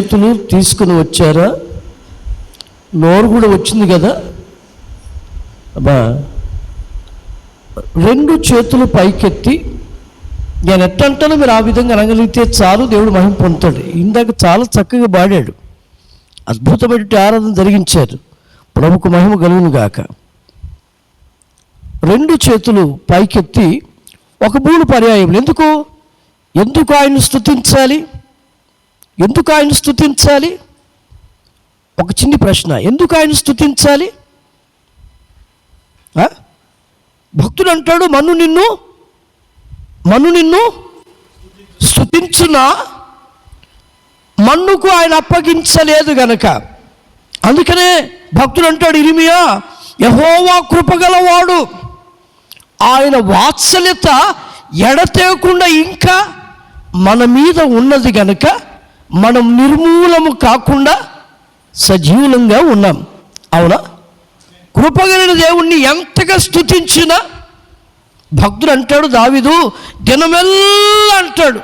చేతులు తీసుకుని వచ్చారా? నోరు కూడా వచ్చింది కదా అబ్బా. రెండు చేతులు పైకెత్తి, నేను ఎట్టంటానో మీరు ఆ విధంగా అనగలిగితే చాలు, దేవుడు మహిమ పొందుతాడు. ఇందాక చాలా చక్కగా పాడాడు, అద్భుతమైన ఆరాధన జరిగించారు. ప్రభుకు మహిమ కలుగును గాక. రెండు చేతులు పైకెత్తి ఒక 3 పర్యాయం. ఎందుకు ఆయన్ని స్తుతించాలి? ఎందుకు ఆయన స్తుతించాలి? ఒక చిన్ని ప్రశ్న, ఎందుకు ఆయన స్తుతించాలి? భక్తుడు అంటాడు, మన్ను నిన్ను స్తుతించునా, మన్నుకు ఆయన అప్పగించలేదు గనక. అందుకనే భక్తుడు అంటాడు, ఇర్మియా, యెహోవా కృపగలవాడు, ఆయన వాత్సల్యత ఎడతెగకుండా ఇంకా మన మీద ఉన్నది గనక మనం నిర్మూలము కాకుండా సజీవులంగా ఉన్నాం. అవునా? కృపగలిగిన దేవుణ్ణి ఎంతగా స్తుతించినా, భక్తుడు అంటాడు, దావీదు దినమెల్లా అంటాడు,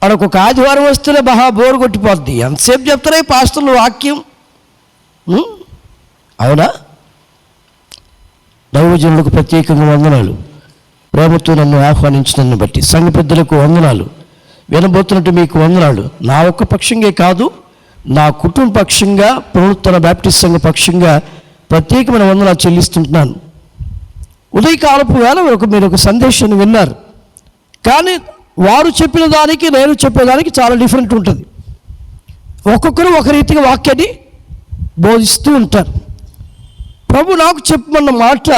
అడొక ఆదివారం వస్తేనే బోరు కొట్టిపోద్ది, ఎంతసేపు చెప్తారా ఈ పాస్టర్లు వాక్యం? అవునా? దైవజనులకు ప్రత్యేకంగా వందనాలు, ప్రేమతో నన్ను ఆహ్వానించినందుని బట్టి. సంఘ పెద్దలకు వందనాలు, వినబోతున్నట్టు మీకు వందనాలు. నా ఒక్క పక్షంగా కాదు, నా కుటుంబ పక్షంగా, పునరుత్తర బ్యాప్టిస్ట్ సంఘ పక్షంగా ప్రత్యేకమైన వందనాలు చెల్లిస్తుంటున్నాను. ఉదయకాలపు వేళ మీరు ఒక సందేశాన్ని విన్నారు, కానీ వారు చెప్పిన దానికి నేను చెప్పేదానికి చాలా డిఫరెంట్ ఉంటుంది. ఒక్కొక్కరు ఒక రీతిగా వాక్యాన్ని బోధిస్తూ ఉంటారు. ప్రభు నాకు చెప్పమన్న మాట,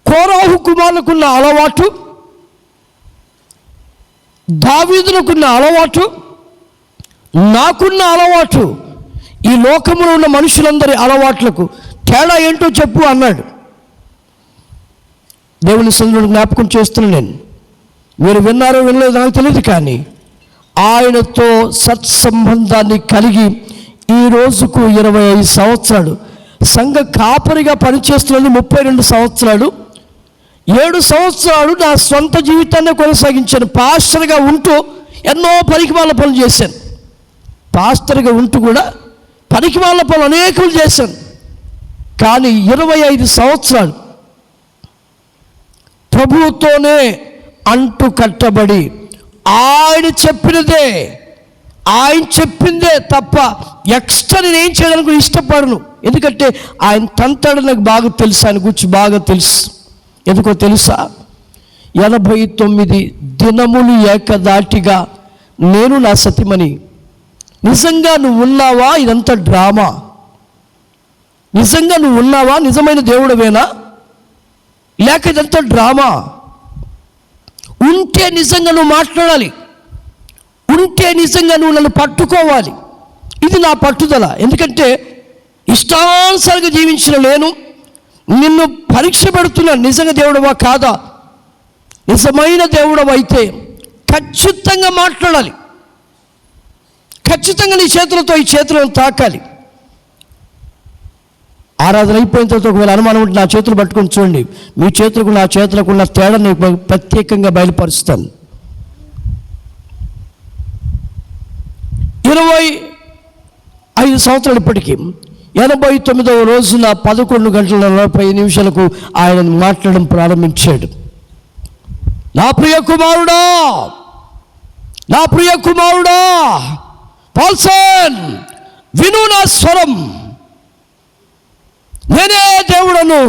కోరాహు కుమారులకున్న అలవాటు, దావీదులకున్న అలవాటు, నాకున్న అలవాటు, ఈ లోకంలో ఉన్న మనుషులందరి అలవాట్లకు తేడా ఏంటో చెప్పు అన్నాడు. దేవుని సన్నిధిలో జ్ఞాపకం చేస్తున్నాను నేను. మీరు విన్నారో వినలేదో నాకు తెలియదు, కానీ ఆయనతో సత్సంబంధాన్ని కలిగి ఈ రోజుకు 25 సంవత్సరాలు, సంఘ కాపరిగా పనిచేస్తున్నది 32 సంవత్సరాలు, 7 సంవత్సరాలు నా సొంత జీవితాన్ని కొనసాగించాను. పాస్టర్గా ఉంటూ ఎన్నో పనికిమాల పనులు చేశాను. పాస్టర్గా ఉంటూ కూడా పనికిమాల పనులు అనేకలు చేశాను. కానీ 25 సంవత్సరాలు ప్రభువుతోనే అంటు కట్టబడి ఆయన చెప్పిందే తప్ప ఎక్స్ట్రా నేను ఏం చేయడానికి ఇష్టపడను. ఎందుకంటే ఆయన తంతాడు నాకు బాగా తెలుసు, ఆయన గురించి బాగా తెలుసు. ఎందుకో తెలుసా? 89 దినములు ఏకదాటిగా నేను నా సతిమని, నిజంగా నువ్వు ఉన్నావా? ఇదంతా డ్రామా. నిజంగా నువ్వు ఉన్నావా? నిజమైన దేవుడవేనా? లేక ఇదంతా డ్రామా? ఉంటే నిజంగా నువ్వు మాట్లాడాలి, ఉంటే నిజంగా నువ్వు నన్ను పట్టుకోవాలి. ఇది నా పట్టుదల. ఎందుకంటే ఇష్టానుసారంగా జీవించిన నేను నిన్ను పరీక్ష పెడుతున్నాను, నిజంగా దేవుడవా కాదా? నిజమైన దేవుడవైతే ఖచ్చితంగా మాట్లాడాలి, ఖచ్చితంగా నీ చేతులతో ఈ చేతులను తాకాలి. ఆరాధన అయిపోయిన తర్వాత ఒకవేళ అనుమానం ఉంటే నా చేతులు పట్టుకొని చూడండి, మీ చేతులకు నా చేతులకు ఉన్న తేడాను ప్రత్యేకంగా బయలుపరుస్తాను. 25 సంవత్సరాలు ఇప్పటికీ 89వ రోజున 11:40 ఆయన మాట్లాడడం ప్రారంభించాడు. నా ప్రియ కుమారుడా పాల్సన్, విను నా స్వరం, నేనే దేవుడను,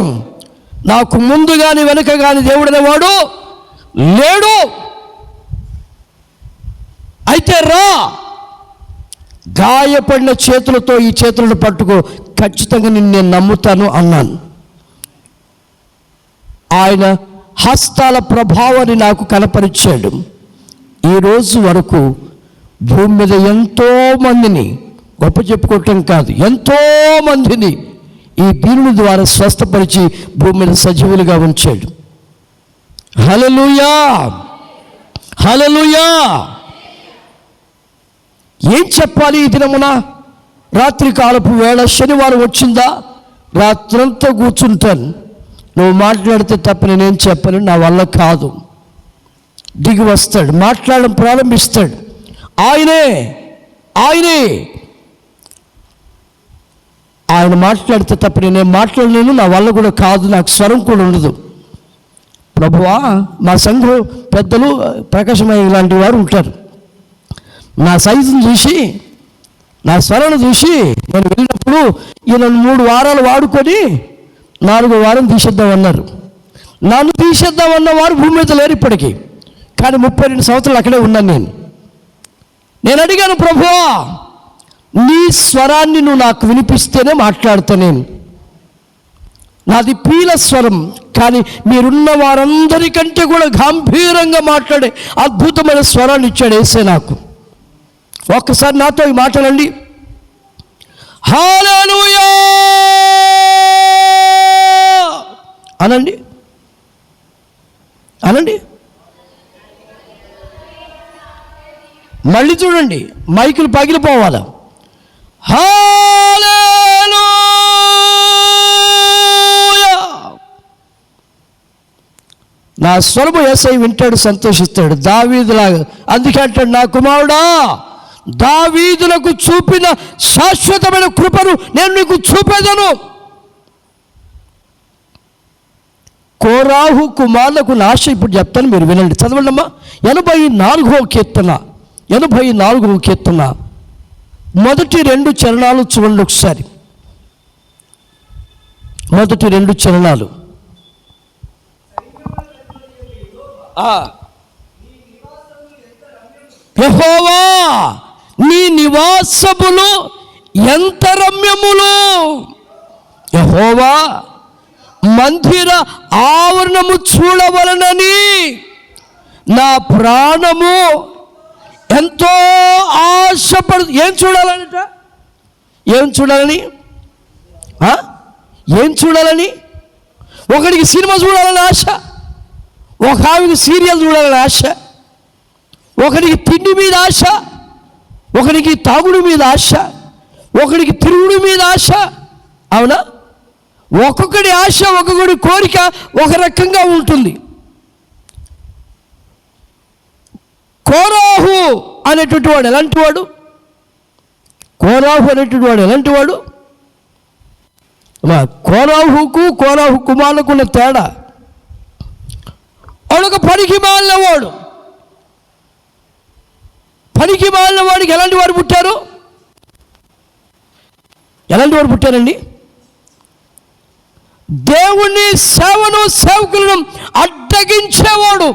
నాకు ముందు కానీ వెనుక కానీ దేవుడనేవాడు లేడు. అయితే రా, గాయపడిన చేతులతో ఈ చేతులను పట్టుకో, ఖచ్చితంగా నేను నమ్ముతాను అన్నాను. ఆయన హస్తాల ప్రభావాన్ని నాకు కనపరిచాడు. ఈరోజు వరకు భూమి మీద ఎంతోమందిని, గొప్ప చెప్పుకోవటం కాదు, ఎంతోమందిని ఈ దీనుని ద్వారా స్వస్థపరిచి భూమి మీద సజీవులుగా ఉంచాడు. హల్లెలూయా, హల్లెలూయా. ఏం చెప్పాలి ఈ దినమున? రాత్రి కాలపు వేళ, శనివారం వచ్చిందా, రాత్రంతా కూర్చుంటాను. నువ్వు మాట్లాడితే తప్ప నేనేం చెప్పను, నా వల్ల కాదు. దిగి వస్తాడు, మాట్లాడడం ప్రారంభిస్తాడు. ఆయనే ఆయనే. ఆయన మాట్లాడితే తప్ప నేనేం మాట్లాడలేను, నా వల్ల కూడా కాదు, నాకు స్వరం కూడా ఉండదు. ప్రభువా, మా సంఘం పెద్దలు ప్రకాశమయ్య లాంటి వారు ఉంటారు. నా సైజును చూసి, నా స్వరను చూసి నేను వెళ్ళినప్పుడు ఈయన 3 వారాలు వాడుకొని 4వ వారం తీసేద్దామన్నారు. నన్ను తీసేద్దామన్న వారు భూమి మీద లేరు ఇప్పటికీ. కానీ 32 సంవత్సరాలు అక్కడే ఉన్నాను. నేను అడిగాను, ప్రభువా నీ స్వరాన్ని నువ్వు నాకు వినిపిస్తేనే మాట్లాడతా. నేను నాది పీల స్వరం, కానీ మీరున్న వారందరికంటే కూడా గంభీరంగా మాట్లాడే అద్భుతమైన స్వరాన్ని ఇచ్చాడు యేసే నాకు. ఒక్కసారి నాతో ఈ మాటలండి, హల్లెలూయా అనండి, అనండి. మళ్ళీ చూడండి, మైకులు పగిలిపోవాలి. హల్లెలూయా. నా స్వరము యేసయ్య వింటాడు, సంతోషిస్తాడు దావీదులాగా. అందుకే అంటాడు, నా కుమారుడా దావీదులకు చూపిన శాశ్వతమైన కృపను నేను నీకు చూపేదను. కోరాహు కుమారులకు నాశ ఇప్పుడు చెప్తాను, మీరు వినండి, చదవండి అమ్మా. 84వ కీర్తన, 84వ కీర్తన మొదటి 2 చరణాలు చూడండి ఒకసారి. మొదటి 2 చరణాలు. యెహోవా నీ నివాసములు ఎంత రమ్యములు. యెహోవా మందిర ఆవరణము చూడవలనని నా ప్రాణము ఎంతో ఆశపడు. ఏం చూడాలనట? ఏం చూడాలని? ఏం చూడాలని? ఒకడికి సినిమా చూడాలని ఆశ, ఒక ఆవికి సీరియల్ చూడాలని ఆశ, ఒకడికి తిండి మీద ఆశ, ఒకడికి తాగుడు మీద ఆశ, ఒకడికి తిరుగుడు మీద ఆశ. అవునా? ఒక్కొక్కడి ఆశ, ఒక్కొక్కడి కోరిక ఒక రకంగా ఉంటుంది. కోరాహు అనేటువంటి వాడు ఎలాంటి వాడు? కోరాహు అనేటువంటి వాడు ఎలాంటి వాడు? కోరాహుకు కోరాహు కుమారులకు ఉన్న తేడా, వాడొక పనికి మాలిన వాడు. పనికి మాలిన వాడికి ఎలాంటి వారు పుట్టారు? ఎలాంటి వారు పుట్టారండి? దేవుని సేవను, సేవకులను అడ్డగించేవాడు,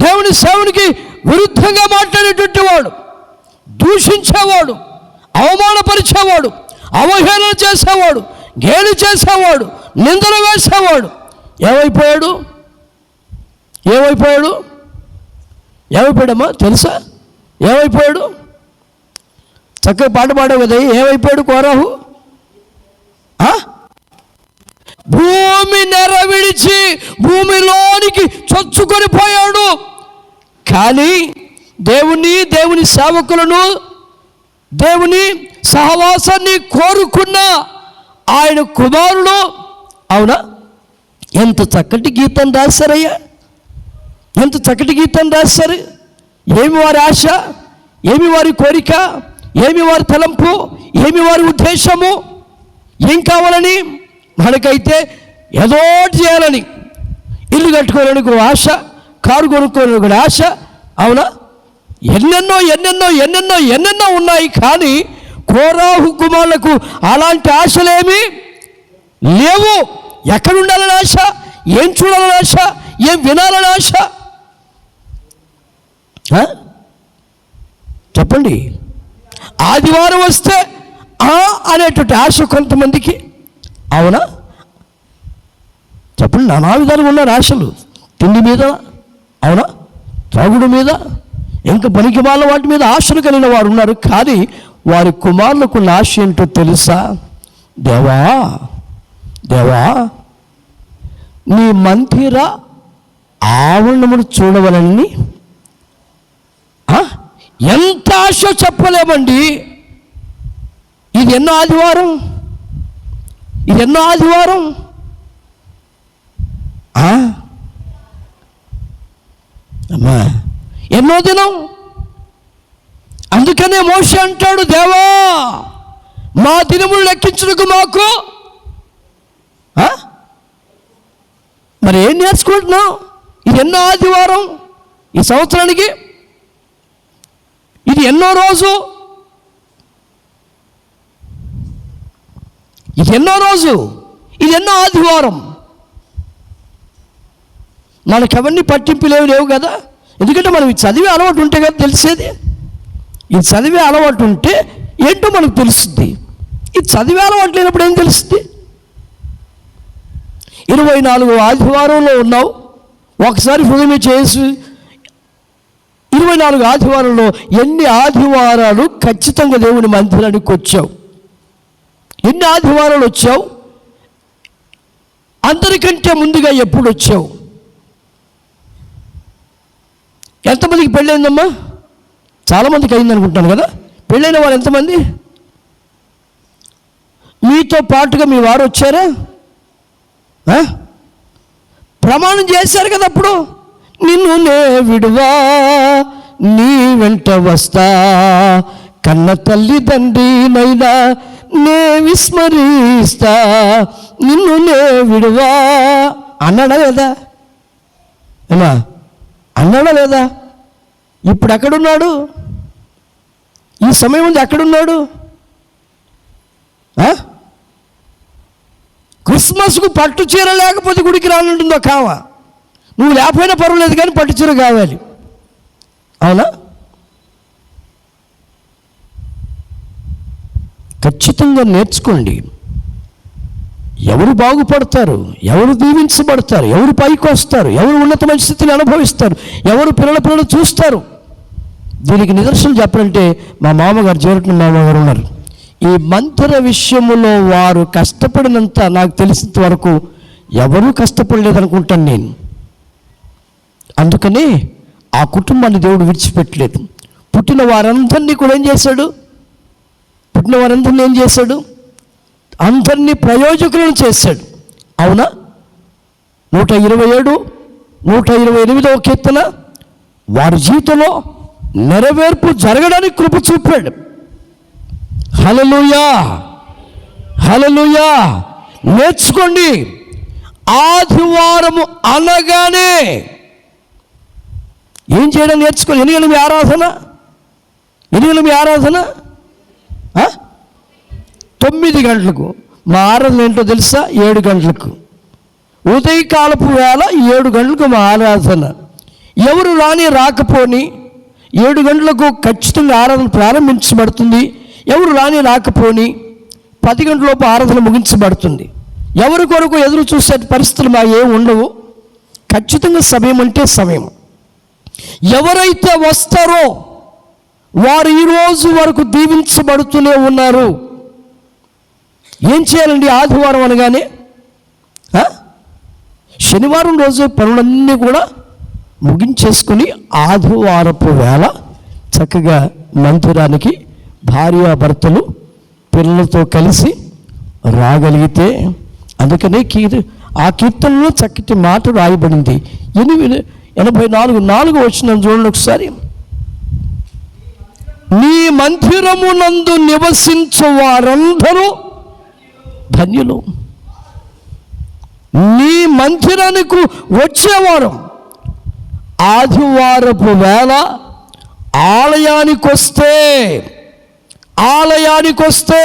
దేవుని సేవనికి విరుద్ధంగా మాట్లాడేటువంటి వాడు, దూషించేవాడు, అవమానపరిచేవాడు, అవహేళన చేసేవాడు, గేలి చేసేవాడు, నిందలు వేసేవాడు. ఏమైపోయాడు? ఏమైపోయాడు? ఏమైపోయాడమ్మా తెలుసా? ఏమైపోయాడు? చక్కగా పాట పాడావు కదా, ఏమైపోయాడు కోరాహు? భూమి నెర విడిచి భూమిలోనికి చొచ్చుకొని పోయాడు. కానీ దేవుని సేవకులను, దేవుని సహవాసాన్ని కోరుకున్న ఆయన కుమారుడు, అవునా, ఎంత చక్కటి గీతం రాశారయ్యా, ఎంత చక్కటి గీతం రాశారు. ఏమి వారి ఆశ, ఏమి వారి కోరిక, ఏమి వారి తలంపు, ఏమి వారి ఉద్దేశము, ఏం కావాలని? మనకైతే ఏదో చేయాలని, ఇల్లు కట్టుకోవాలని ఒక ఆశ, కారు కొనుక్కోవాలని ఒక ఆశ, అవునా, ఎన్నెన్నో ఎన్నెన్నో ఎన్నెన్నో ఎన్నెన్నో ఉన్నాయి. కానీ కోరాహు కుమారులకు అలాంటి ఆశలేమి లేవు. ఎక్కడ ఉండాలని ఆశ, ఏం చూడాలని ఆశ, ఏం వినాలని ఆశ? చెప్పండి. ఆదివారం వస్తే అనేటువంటి ఆశ కొంతమందికి, అవునా? చెప్పండి. నానా విధాలుగా ఉన్నారు ఆశలు. తిండి మీద, అవునా, త్రాగుడు మీద, ఇంకా పనికి వాళ్ళ వాటి మీద ఆశలు కలిగిన వారు ఉన్నారు. కానీ వారి కుమారులకు ఆశ ఏంటో తెలుసా? దేవా దేవా నీ మందిర ఆవరణమును చూడవలని. ఎంత ఆశ చెప్పలేమండి. ఇది ఎన్నో ఆదివారం, ఇది ఎన్నో ఆదివారం, అమ్మా ఎన్నో దినం, అందుకనే మోషే అంటాడు, దేవా మా దినములు లెక్కించుటకు మాకు. మరి ఏం నేర్చుకుంటున్నావు? ఇది ఎన్నో ఆదివారం ఈ సంవత్సరానికి? ఇది ఎన్నో రోజు? ఇది ఎన్నో రోజు? ఇది ఎన్నో ఆదివారం? మనకెవరిని పట్టింపు లేవు కదా. ఎందుకంటే మనం ఇది చదివే అలవాటు ఉంటే కదా తెలిసేది. ఇది చదివే అలవాటు ఉంటే ఏంటో మనకు తెలుస్తుంది. ఇది చదివే అలవాటు లేనప్పుడు ఏం తెలుస్తుంది? 24 ఆదివారంలో ఉన్నావు. ఒకసారి హృదయం చేసి 24 ఆదివారంలో ఎన్ని ఆదివారాలు ఖచ్చితంగా దేవుని మందిరానికి వచ్చావు? ఎన్ని ఆదివారాలు వచ్చావు? అందరికంటే ముందుగా ఎప్పుడు వచ్చావు? ఎంతమందికి పెళ్ళైందమ్మా? చాలామందికి అయింది అనుకుంటాను కదా. పెళ్ళైన వాళ్ళు ఎంతమంది? మీతో పాటుగా మీ వారు వచ్చారా? ప్రమాణం చేశారు కదా అప్పుడు, నిన్ను నే విడువా నీ వెంట వస్తా, కన్న తల్లిదండ్రినైనా నే విస్మరిస్తా, నిన్ను నే విడువా అన్నాడా లేదా? ఏమా అన్నాడా లేదా? ఇప్పుడు ఎక్కడున్నాడు? ఈ సమయం ఉంది ఎక్కడున్నాడు? క్రిస్మస్కు పట్టు చీర లేకపోతే గుడికి రానుంటుందో కావా? నువ్వు లేకపోయినా పర్వాలేదు కానీ పట్టు చీర కావాలి, అవునా? ఖచ్చితంగా నేర్చుకోండి. ఎవరు బాగుపడతారు, ఎవరు దీవించబడతారు, ఎవరు పైకి వస్తారు, ఎవరు ఉన్నతమైన స్థితిని అనుభవిస్తారు, ఎవరు పిల్లలు చూస్తారు. దీనికి నిదర్శనం చెప్పాలంటే మా మామగారు, జోరట్ల మామగారు ఉన్నారు. ఈ మంత్ర విషయంలో వారు కష్టపడినంత నాకు తెలిసినంత వరకు ఎవరూ కష్టపడలేదనుకుంటాను నేను. అందుకనే ఆ కుటుంబాన్ని దేవుడు విడిచిపెట్టలేదు. పుట్టిన వారందరినీ కూడా ఏం చేశాడు? అందరినీ ప్రయోజకులను చేశాడు, అవునా? 127, 128వ కీర్తన, వారి జీవితంలో నెరవేర్పు జరగడానికి కృప చూపాడు. హల్లెలూయా, హల్లెలూయా. నేర్చుకోండి. ఆదివారము అనగానే ఏం చేయడం నేర్చుకోండి. ఎన్ని గంటల మీ ఆరాధన? 9 గంటలకు. మా ఆరాధన ఏంటో తెలుసా? 7 గంటలకు. ఉదయకాలపు వేళ 7 గంటలకు మా ఆరాధన. ఎవరు రాకపోని 7 గంటలకు ఖచ్చితంగా ఆరాధన ప్రారంభించబడుతుంది. ఎవరు రాకపోని 10 గంటలలోపు ఆరాధన ముగించబడుతుంది. ఎవరి కొరకు ఎదురు చూసే పరిస్థితులు మా ఏమి ఉండవు. ఖచ్చితంగా సమయం అంటే సమయం. ఎవరైతే వస్తారో వారు ఈరోజు వరకు దీవించబడుతూనే ఉన్నారు. ఏం చేయాలండి? ఆదివారం అనగానే శనివారం రోజు పనులన్నీ కూడా ముగించేసుకుని ఆదివారపు వేళ చక్కగా మందిరానికి భార్యాభర్తలు పిల్లలతో కలిసి రాగలిగితే, అందుకనే ఆ కీర్తనలో చక్కటి మాట రాయబడింది. 84 వచనం చూడండి ఒకసారి. నీ మందిరమునందు నివసించు వారందరూ ధన్యులు. నీ మందిరానికి వచ్చేవారు ఆదివారపు వేళ ఆలయానికి వస్తే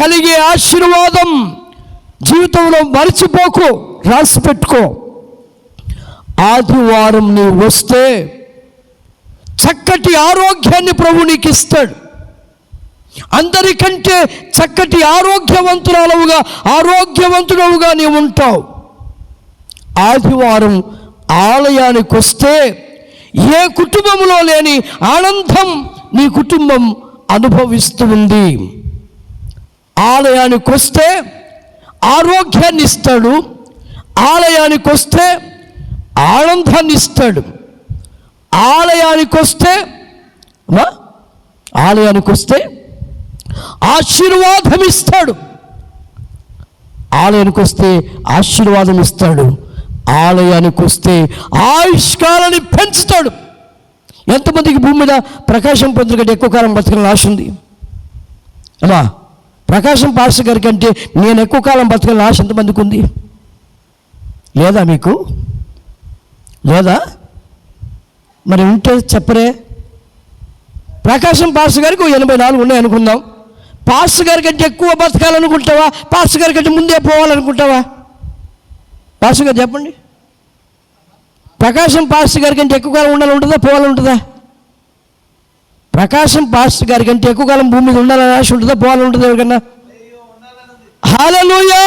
కలిగే ఆశీర్వాదం జీవితంలో మర్చిపోకు, రాసి పెట్టుకో. ఆదివారం నీవు వస్తే చక్కటి ఆరోగ్యాన్ని ప్రభు నీకు ఇస్తాడు. అందరికంటే చక్కటి ఆరోగ్యవంతుడవుగా నీవు ఉంటావు. ఆదివారం ఆలయానికి వస్తే ఏ కుటుంబంలో లేని ఆనందం నీ కుటుంబం అనుభవిస్తుంది. ఆలయానికి వస్తే ఆరోగ్యాన్ని ఇస్తాడు, ఆలయానికి వస్తే ఆనందాన్ని ఇస్తాడు, ఆలయానికి వస్తే ఆశీర్వాదం ఇస్తాడు, ఆలయానికి వస్తే ఆశీర్వాదం ఇస్తాడు, ఆలయానికి వస్తే ఆయుష్కాలాన్ని పెంచుతాడు. ఎంతమందికి భూమి మీద ప్రకాశం పంతులు కంటే ఎక్కువ కాలం బతకాలని ఆశ ఉంది? అమ్మా, ప్రకాశం పాస్టర్ గారి కంటే నేను ఎక్కువ కాలం బతకాలని ఆశ ఎంతమందికి ఉంది? లేదా మీకు? లేదా? మరి ఉంటే చెప్పరే. ప్రకాశం పాస్టర్ గారికి 84 ఉన్నాయి అనుకుందాం. పాస్టర్ గారి కంటే ఎక్కువ బతకాలనుకుంటావా? పాస్టర్ గారి కంటే ముందే పోవాలనుకుంటావా? పాస్టర్ గారు చెప్పండి. ప్రకాశం పాస్టర్ గారి కంటే ఎక్కువ కాలం ఉండాలని ఉంటుందా, పోవాలని ఉంటుందా? ప్రకాశం పాస్టర్ గారి కంటే ఎక్కువ కాలం భూమి మీద ఉండాలని ఆశ ఉంటుందా, పోవాలని ఉంటుందా ఎవరికన్నా? హల్లెలూయా.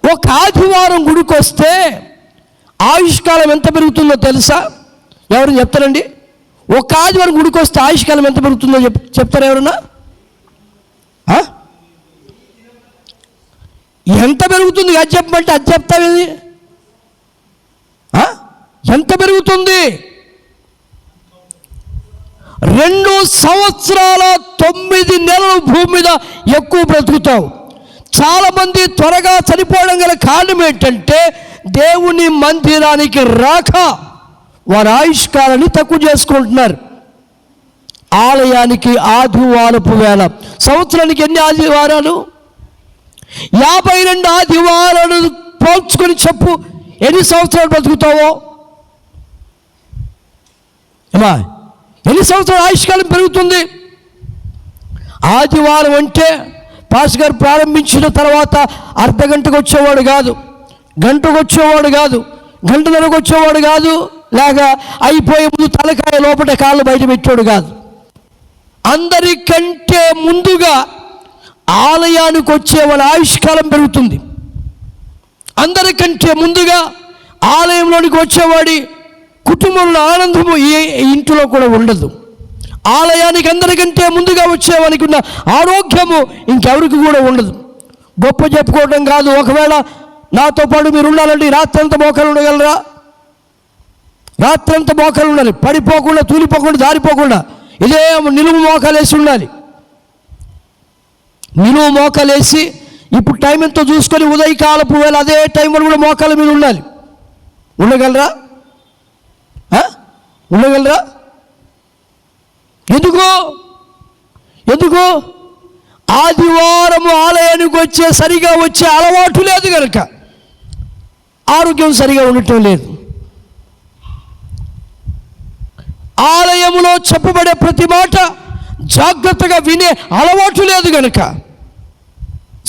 ఒక ఆదివారం గుడికి వస్తే ఆయుష్కాలం ఎంత పెరుగుతుందో తెలుసా? ఎవరు చెప్తారండి? ఒక ఆదివారం గుడికి వస్తే ఆయుష్కాలం ఎంత పెరుగుతుందో చెప్తారా ఎవరన్నా? ఎంత పెరుగుతుంది అది చెప్పమంటే అది చెప్తావేది? ఎంత పెరుగుతుంది? 2 సంవత్సరాల 9 నెలలు భూమి మీద ఎక్కువ బ్రతుకుతావు. చాలామంది త్వరగా చనిపోవడం గల కారణం ఏంటంటే దేవుని మందిరానికి రాక వారి ఆయుష్కాలాన్ని తక్కువ చేసుకుంటున్నారు. ఆలయానికి ఆదివారపు వేళ, సంవత్సరానికి ఎన్ని ఆదివారాలు? 52 ఆదివారాలు పోల్చుకొని చెప్పు, ఎన్ని సంవత్సరాలు బ్రతుకుతావో? అమ్మా, ఎన్ని సంవత్సరాలు ఆయుష్కాలం పెరుగుతుంది? ఆదివారం అంటే పాస్ గారు ప్రారంభించిన తర్వాత అర్ధగంటకు వచ్చేవాడు కాదు, గంటకు వచ్చేవాడు కాదు, గంటన్నరకు వచ్చేవాడు కాదు, లేక అయిపోయే ముందు తలకాయ లోపల కాళ్ళు బయట పెట్టాడు కాదు. అందరికంటే ముందుగా ఆలయానికి వచ్చేవాడు ఆయుష్కాలం పెరుగుతుంది. అందరికంటే ముందుగా ఆలయంలోనికి వచ్చేవాడి కుటుంబంలో ఆనందము ఏ ఇంటిలో కూడా ఉండదు. ఆలయానికి అందరికంటే ముందుగా వచ్చేవానికి ఉన్న ఆరోగ్యము ఇంకెవరికి కూడా ఉండదు. గొప్ప చెప్పుకోవడం కాదు. ఒకవేళ నాతో పాటు మీరు ఉండాలంటే రాత్రంతా మోకాలు ఉండగలరా? రాత్రంతా మోకాలు ఉండాలి, పడిపోకుండా, తూలిపోకుండా, జారిపోకుండా. ఇదే నిలువు మోకాలు వేసి ఉండాలి. నిలువు మోకాలు వేసి ఇప్పుడు టైం ఎంతో చూసుకొని ఉదయకాలపు వేళ అదే టైంలో కూడా మోకాల మీద ఉండాలి. ఉండగలరా? ఉండగలరా? ఎందుకు? ఆదివారం ఆలయానికి సరిగా వచ్చే అలవాటు లేదు కనుక ఆరోగ్యం సరిగా ఉండటం లేదు. ఆలయంలో చెప్పబడే ప్రతి మాట జాగ్రత్తగా వినే అలవాటు లేదు కనుక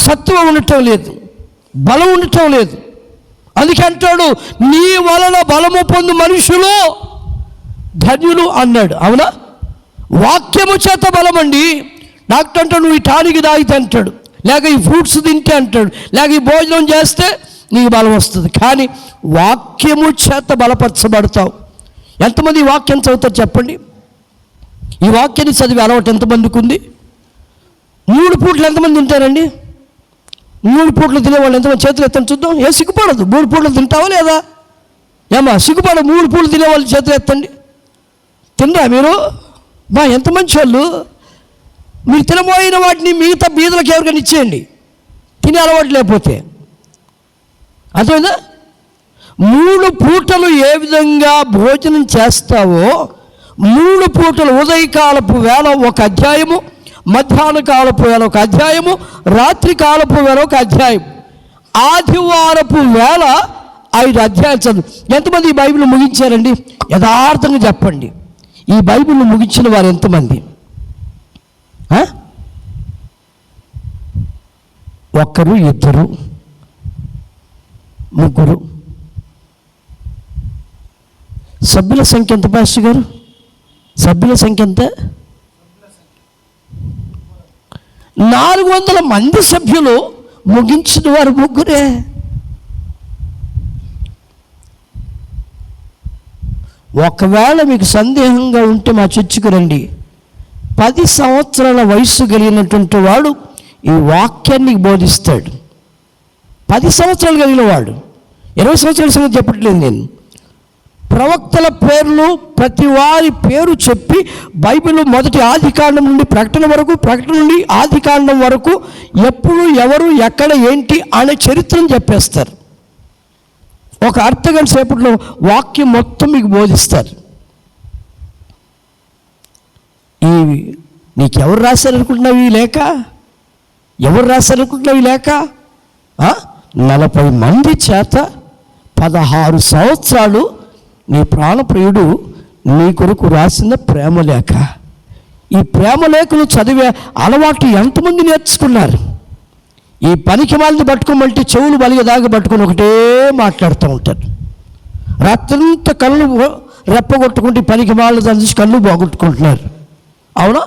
సత్వం ఉండటం లేదు, బలం ఉండటం లేదు. అందుకే అంటాడు, నీ వలన బలము పొందు మనుషులు ధన్యులు అన్నాడు. అవునా? వాక్యము చేత బలం అండి. డాక్టర్ అంటాడు నువ్వు ఈ టానిక్ తాగితే అంటాడు, లేక ఈ ఫ్రూట్స్ తింటే అంటాడు, లేక ఈ భోజనం చేస్తే నీకు బలం వస్తుంది. కానీ వాక్యము చేత బలపరచబడతావు. ఎంతమంది ఈ వాక్యం చదువుతారు చెప్పండి? ఈ వాక్యాన్ని చదివి అలవాటు ఎంతమందికి ఉంది? 3 పూటలు ఎంతమంది తింటారండి? 3 పూటలు తినేవాళ్ళు ఎంతమంది చేతులు ఎత్తని చూద్దాం. ఏ సిగ్గుపడదు. 3 పూటలు తింటావా లేదా? ఏమా సిగ్గుపడదు? 3 పూటలు తినేవాళ్ళు చేతులు ఎత్తండి. తినరా మీరు? ఎంత మంచి వాళ్ళు. మీరు తినబోయిన వాటిని మిగతా బీదలకు ఎవరికైనా ఇచ్చేయండి, తినే అలవాటు లేకపోతే. అర్థమైందా? 3 పూటలు ఏ విధంగా భోజనం చేస్తావో 3 పూటలు ఉదయకాలపు వేళ ఒక అధ్యాయము, మధ్యాహ్న కాలపు వేళ ఒక అధ్యాయము, రాత్రి కాలపు వేళ ఒక అధ్యాయం, ఆదివారపు వేళ 5 అధ్యాయాలు చదువు. ఎంతమంది ఈ బైబిల్ ముగించారండి? యథార్థంగా చెప్పండి, ఈ బైబిల్ ముగించిన వారు ఎంతమంది? 1, 2, 3. సభ్యుల సంఖ్య ఎంత పాస్టర్ గారు? సభ్యుల సంఖ్య ఎంత? 400 మంది సభ్యులు, ముగించిన వారు 3. ఒకవేళ మీకు సందేహంగా ఉంటే మా చర్చికి రండి. 10 సంవత్సరాల వయసు కలిగినటువంటి వాడు ఈ వాక్యాన్ని బోధిస్తాడు. 10 సంవత్సరాలు కలిగిన వాడు, 20 సంవత్సరాల సంగతి చెప్పట్లేదు నేను. ప్రవక్తల పేర్లు, ప్రతి వారి పేరు చెప్పి బైబిల్ మొదటి ఆదికాండం నుండి ప్రకటన వరకు, ప్రకటన నుండి ఆదికాండం వరకు ఎప్పుడు, ఎవరు, ఎక్కడ, ఏంటి అనే చరిత్రను చెప్పేస్తారు. ఒక అర్ధగంట సేపట్లో వాక్యం మొత్తం మీకు బోధిస్తారు. ఈ నీకెవరు రాశారనుకుంటున్నావు ఈ లేఖ? ఎవరు రాశారనుకుంటున్నావు ఈ లేఖ? 40 మంది చేత 16 సంవత్సరాలు నీ ప్రాణప్రియుడు నీ కొరకు రాసిన ప్రేమ లేఖ. ఈ ప్రేమ లేఖలు చదివే అలవాటు ఎంతమంది నేర్చుకున్నారు? ఈ పనికి వాళ్ళని పట్టుకోమంటే చెవులు బలిగదాగా పట్టుకొని ఒకటే మాట్లాడుతూ ఉంటారు. రాత్రంతా కళ్ళు రెప్పగొట్టుకుంటే పనికి వాళ్ళు దాని చూసి కళ్ళు బాగొట్టుకుంటున్నారు. అవునా?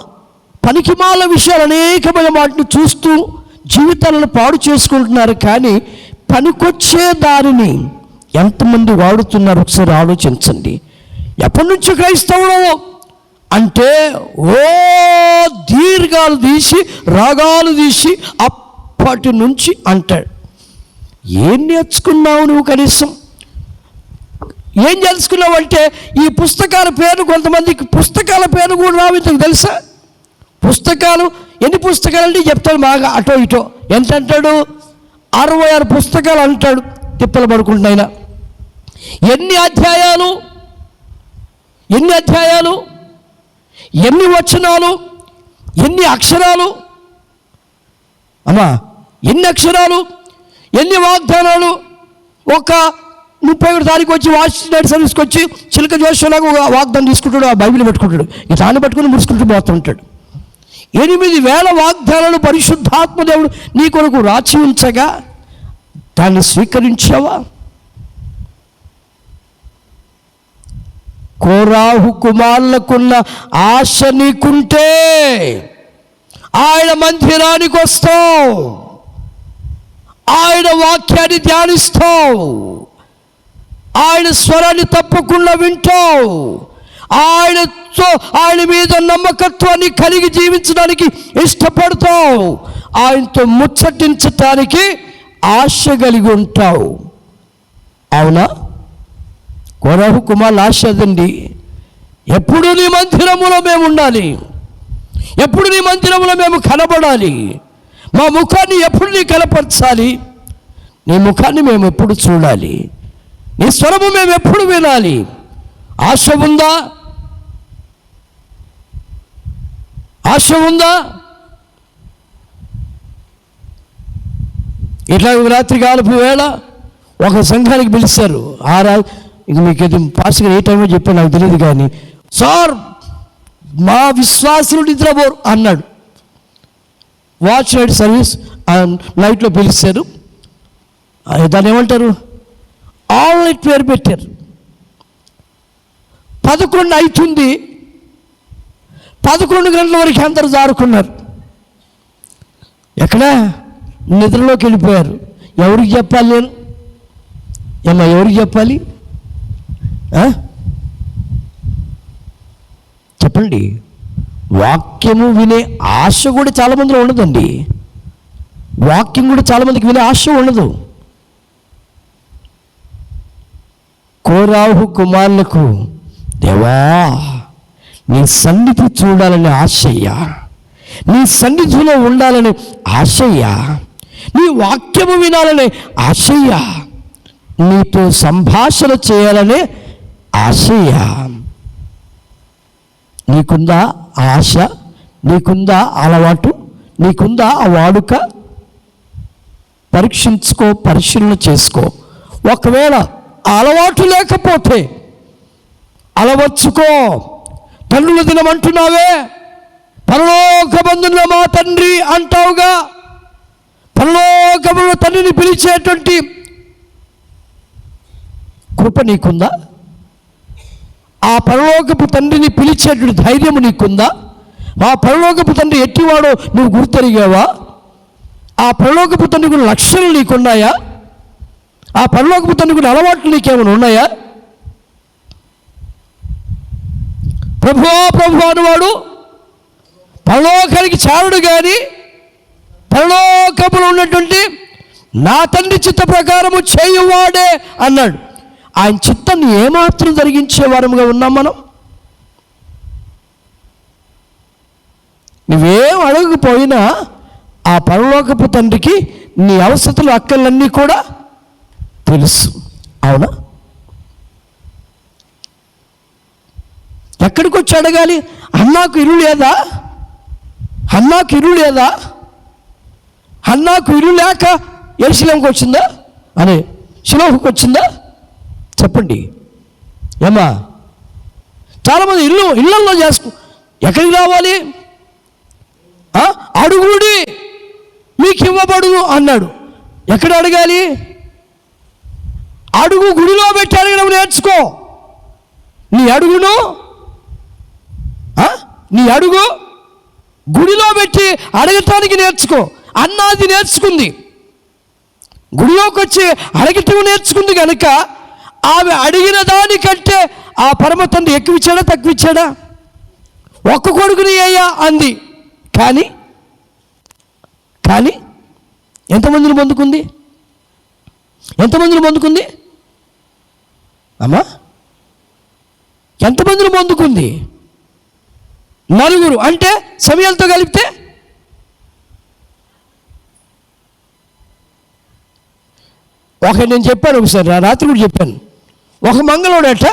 పనికిమాల విషయాలు అనేకమైన వాటిని చూస్తూ జీవితాలను పాడు చేసుకుంటున్నారు. కానీ పనికొచ్చే దారిని ఎంతమంది వాడుతున్నారు ఒకసారి ఆలోచించండి. ఎప్పటి నుంచి క్రైస్తవులు అంటే దీర్ఘాలు తీసి రాగాలు తీసి అప్పటి నుంచి అంటాడు. ఏం నేర్చుకున్నావు నువ్వు? కనీసం ఏం తెలుసుకున్నావు అంటే ఈ పుస్తకాల పేరు, కొంతమందికి పుస్తకాల పేరు కూడా రావు. ఇంతకు తెలుసా? పుస్తకాలు ఎన్ని పుస్తకాలు అంటే చెప్తాడు బాగా అటో ఇటో. ఎంత అంటాడు? 66 పుస్తకాలు అంటాడు తిప్పలు పడుకుంటున్నాయినా. ఎన్ని అధ్యాయాలు, ఎన్ని వచనాలు, ఎన్ని అక్షరాలు అమ్మా, ఎన్ని అక్షరాలు, ఎన్ని వాగ్దానాలు. ఒక 31 తారీఖు వచ్చి వాషింగ్టన్ సర్వీస్కి వచ్చి చిలక జోషలాగా ఒక వాగ్దానం తీసుకుంటాడు, ఆ బైబిల్ పెట్టుకుంటాడు, ఈ దాన్ని పట్టుకుని ముడుచుకుంటూ పోతుంటాడు. 8,000 వాగ్దానాలు పరిశుద్ధాత్మ దేవుడు నీ కొరకు రాచి ఉంచగా దాన్ని స్వీకరించావా? కోరాహు కుమారులకున్న ఆశ నీకుంటే ఆయన మందిరానికి వస్తావు, ఆయన వాక్యాన్ని ధ్యానిస్తావు, ఆయన స్వరాన్ని తప్పకుండా వింటావు, ఆయన మీద నమ్మకత్వాన్ని కలిగి జీవించడానికి ఇష్టపడతావు, ఆయనతో ముచ్చటించటానికి ఆశ కలిగి ఉంటావు. అవునా? కోరాహు కుమారుల ఆశ అదండి. ఎప్పుడు నీ మందిరములో మేము ఉండాలి, ఎప్పుడు నీ మందిరంలో మేము కనబడాలి, మా ముఖాన్ని ఎప్పుడు నీ కనపరచాలి, నీ ముఖాన్ని మేము ఎప్పుడు చూడాలి, నీ స్వరము మేము ఎప్పుడు వినాలి. ఆశ ఉందా? ఆశ ఉందా? ఇట్లా రాత్రి కాలపు వేళ ఒక సంఘానికి పిలిచారు. ఇంక మీకు ఇది పాస్గా ఏ టైమో చెప్పాను నాకు తెలియదు, కానీ సార్ మా విశ్వాసులు నిద్రపోరు అన్నాడు. వాచ్ నైట్ సర్వీస్ నైట్లో పిలిచారు. దాన్ని ఏమంటారు? ఆల్ నైట్ పేరు పెట్టారు. 11 అవుతుంది, 11 గంటల వరకు అందరూ జారుకున్నారు. ఎక్కడ? నిద్రలోకి వెళ్ళిపోయారు. ఎవరికి చెప్పాలి నేను? ఎవరికి చెప్పాలి? చెప్పండి. వాక్యము వినే ఆశ కూడా చాలామందిలో ఉండదండి. వాక్యం కూడా చాలామందికి వినే ఆశ ఉండదు. కోరాహు కుమారులకు దేవా నీ సన్నిధి చూడాలని ఆశయ్యా, నీ సన్నిధిలో ఉండాలని ఆశయ్యా, నీ వాక్యము వినాలనే ఆశయ్యా, నీతో సంభాషణ చేయాలనే ఆశయ్యా. నీకుందా ఆశ? నీకుందా అలవాటు? నీకుందా ఆ వాడుక? పరీక్షించుకో, పరిశీలన చేసుకో. ఒకవేళ అలవాటు లేకపోతే అలవర్చుకో. తల్లుల దినం అంటున్నావే, పరలోకమందున్న మా తండ్రి అంటావుగా. పరలోకములో తండ్రిని పిలిచేటువంటి కృప నీకుందా? ఆ పరలోకపు తండ్రిని పిలిచేటువంటి ధైర్యము నీకుందా? ఆ పరలోకపు తండ్రి ఎట్టివాడో నువ్వు గుర్తెరిగావా? ఆ పరలోకపు తండ్రికి లక్షణాలు నీకున్నాయా? ఆ పరలోకపు తండ్రికి అలవాట్లు నీకేమైనా ఉన్నాయా? ప్రభువా ప్రభువా అనేవాడు పరలోకానికి చారుడు, కానీ పరలోకములో ఉన్నటువంటి నా తండ్రి చిత్త ప్రకారము చేయువాడే అన్నాడు. ఆయన చిత్తాన్ని ఏమాత్రం జరిగించే వారముగా ఉన్నాం మనం. నువ్వేం అడగకపోయినా ఆ పరలోకపు తండ్రికి నీ అవసరతలు అక్కర్లన్నీ కూడా తెలుసు. అవునా? ఎక్కడికి వచ్చి అడగాలి? హన్నాకు ఇల్లు లేదా? హన్నాకు ఇల్లు లేదా? హన్నాకు ఇల్లు లేక యెరూషలేముకు వచ్చిందా? అని షిలోహుకు వచ్చిందా? చెప్పండి ఏమా? చాలామంది ఇళ్ళల్లో ఎక్కడికి రావాలి? అడుగుడి మీకు ఇవ్వబడును అన్నాడు. ఎక్కడ అడగాలి? అడుగు గుడిలో పెట్టి అడగడం నేర్చుకో. నీ అడుగు గుడిలో పెట్టి అడగటానికి నేర్చుకో. అన్నాది నేర్చుకుంది, గుడిలోకి వచ్చి అడగటం నేర్చుకుంది కనుక ఆమె అడిగిన దానికంటే ఆ పరమ తండ్రి ఎక్కువ ఇచ్చాడా తక్కువ ఇచ్చాడా? ఒక్క కొడుకుని అయ్యా అంది. కానీ ఎంతమందిని పొందుకుంది? అమ్మా, ఎంతమందిని పొందుకుంది? 4. అంటే సమయాలతో కలిపితే నేను చెప్పాను ఒకసారి, రాత్రి కూడా చెప్పాను. ఒక మంగళోడట,